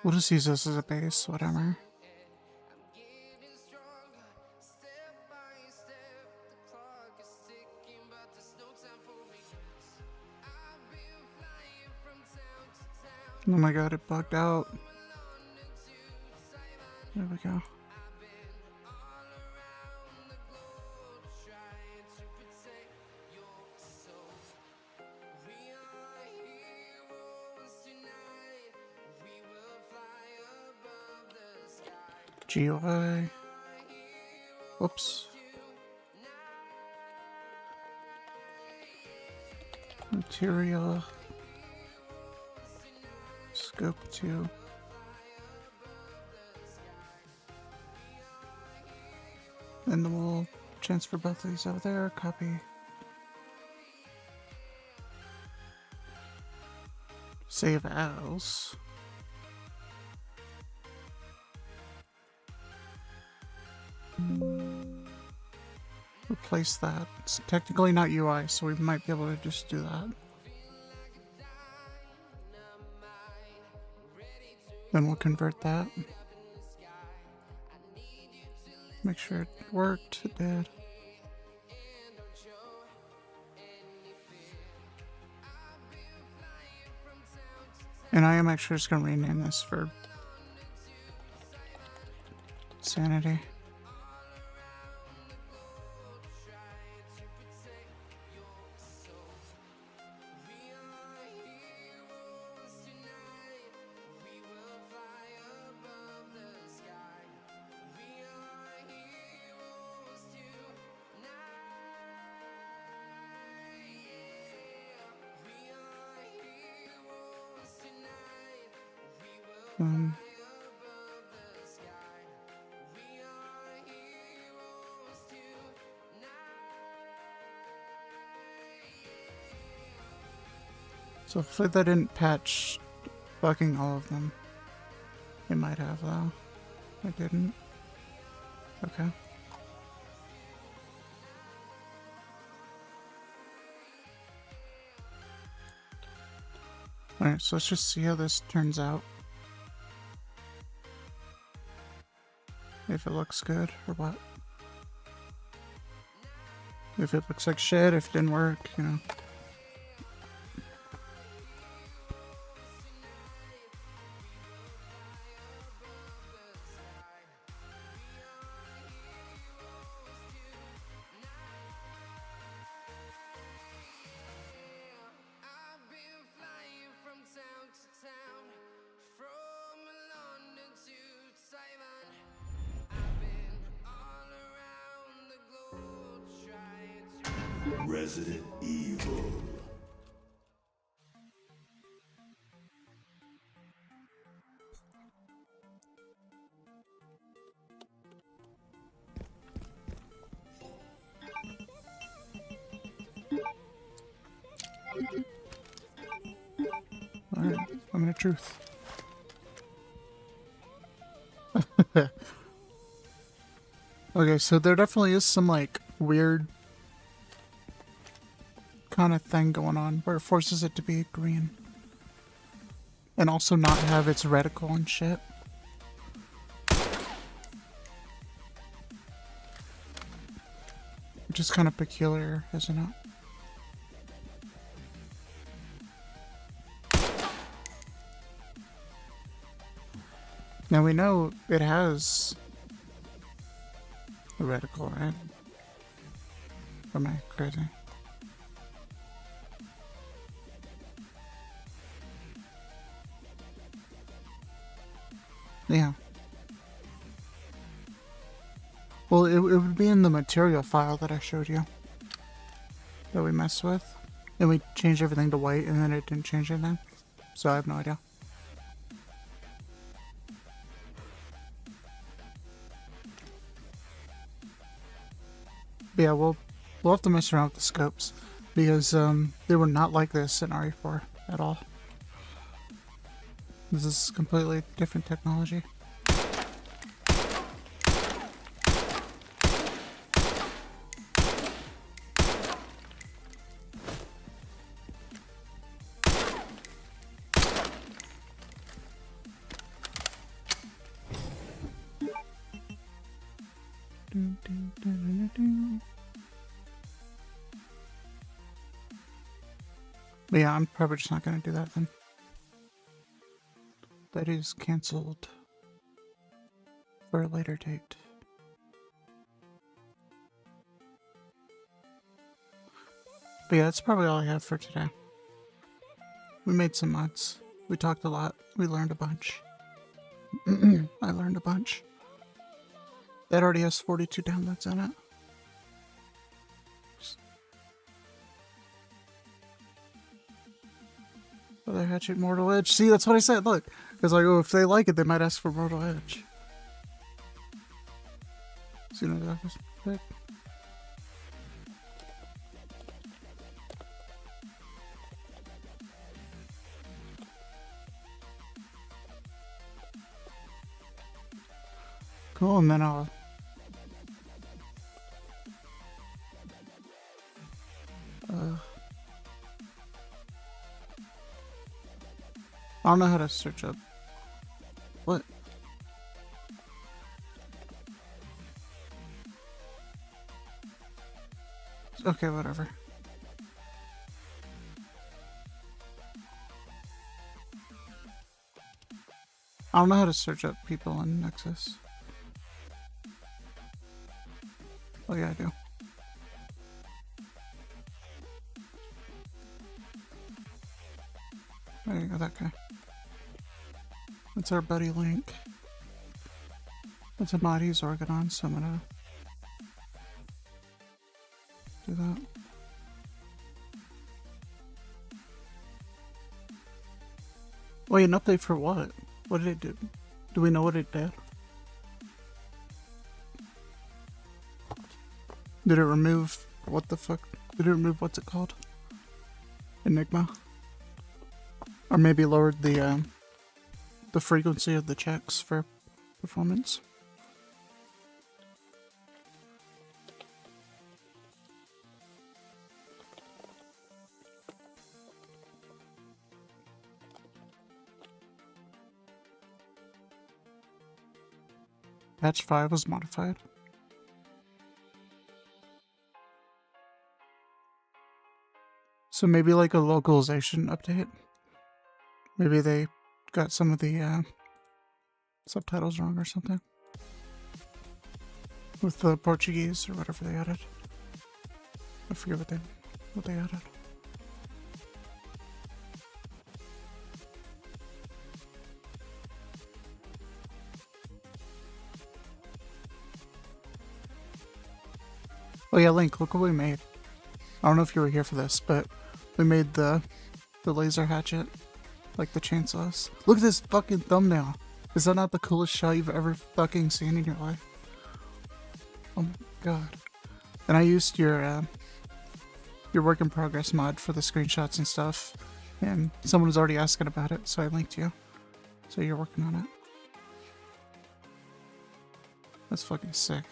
We'll just use this as a base, whatever. Oh my god, it bugged out. There we go. GUI. Whoops. Material. Scope 2. And then we'll transfer both of these over there. Copy. Save as. Replace that. It's technically not UI, so we might be able to just do that. Then we'll convert that. Make sure it worked. It did. And I am actually just going to rename this for sanity. So hopefully that didn't patch bugging all of them. It might have though. It didn't. Okay. Alright, so let's just see how this turns out. If it looks good or what. If it looks like shit, if it didn't work, you know. I've been flying from town to town, from London to Taiwan. I've been all around the globe trying to. Resident Evil. Alright, moment of truth. Okay, so there definitely is some, like, weird kind of thing going on where it forces it to be green. And also not have its reticle and shit. Which is kind of peculiar, isn't it? Now we know it has a reticle, right? Or am I crazy? Yeah. Well, it would be in the material file that I showed you. That we messed with. And we changed everything to white and then it didn't change anything. So I have no idea. But yeah, we'll have to mess around with the scopes. Because they were not like this in RE4 at all. This is completely different technology. But yeah, I'm probably just not going to do that then. That is cancelled for a later date. But yeah, that's probably all I have for today. We made some mods. We talked a lot. We learned a bunch. I learned a bunch. That already has 42 downloads in it. Other Hatchet, Mortal Edge. See, that's what I said. Look, it's like, oh, if they like it, they might ask for Mortal Edge. See what that was quick. Cool, and then I'll. I don't know how to search up. What? Okay, whatever. I don't know how to search up people in Nexus. Oh yeah, I do. There you go, that guy. That's our buddy Link. That's a mod he's working on, so I'm gonna do that. Wait, an update for what? What did it do? Do we know what it did? Did it remove, what the fuck? Did it remove, what's it called? Enigma? Or maybe lowered the frequency of the checks for performance? patch 5 was modified. So maybe like a localization update. Maybe they got some of the subtitles wrong or something. With the Portuguese or whatever they added. I forget what they added. Oh yeah, Link, look what we made. I don't know if you were here for this, but we made the laser hatchet, like the chainsaws. Look at this fucking thumbnail. Is that not the coolest shot you've ever fucking seen in your life? Oh my god. And I used your work in progress mod for the screenshots and stuff, and someone was already asking about it, so I linked you. So you're working on it. That's fucking sick.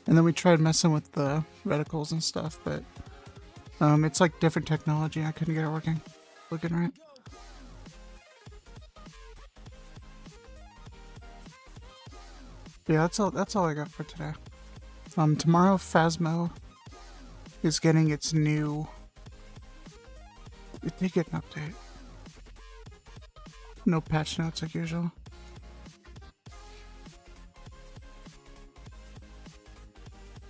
And then we tried messing with the reticles and stuff, but it's like different technology. I couldn't get it working. Looking right. Yeah, that's all I got for today. Tomorrow Phasmo is getting its new... It did get an update. No patch notes like usual.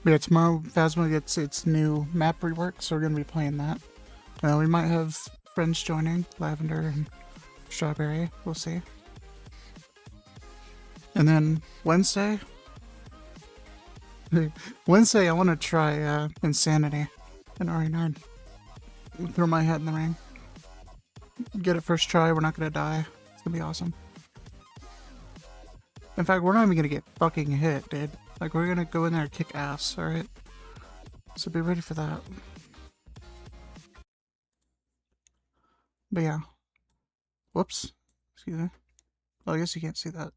But yeah, tomorrow Phasmo gets its new map rework, so we're going to be playing that. We might have friends joining, Lavender and Strawberry, we'll see. And then Wednesday, I want to try Insanity in RE9. Throw my hat in the ring. Get it first try, we're not going to die. It's going to be awesome. In fact, we're not even going to get fucking hit, dude. Like, we're going to go in there and kick ass, alright? So be ready for that. But yeah. Whoops. Excuse me. Well, I guess you can't see that.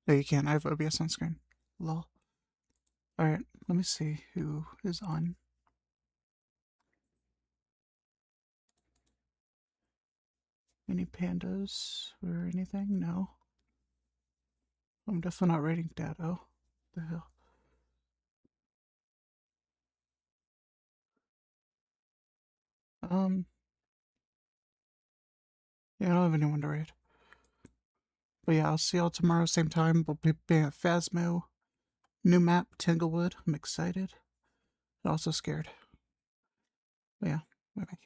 Yeah, you can. I have OBS on screen. Lol. Alright, let me see who is on. Any pandas or anything? No. I'm definitely not rating Dado. The hell? Yeah, I don't have anyone to raid. But yeah, I'll see y'all tomorrow, same time. We'll be playing at Phasmo. New map, Tanglewood. I'm excited. But also scared. But yeah, bye bye.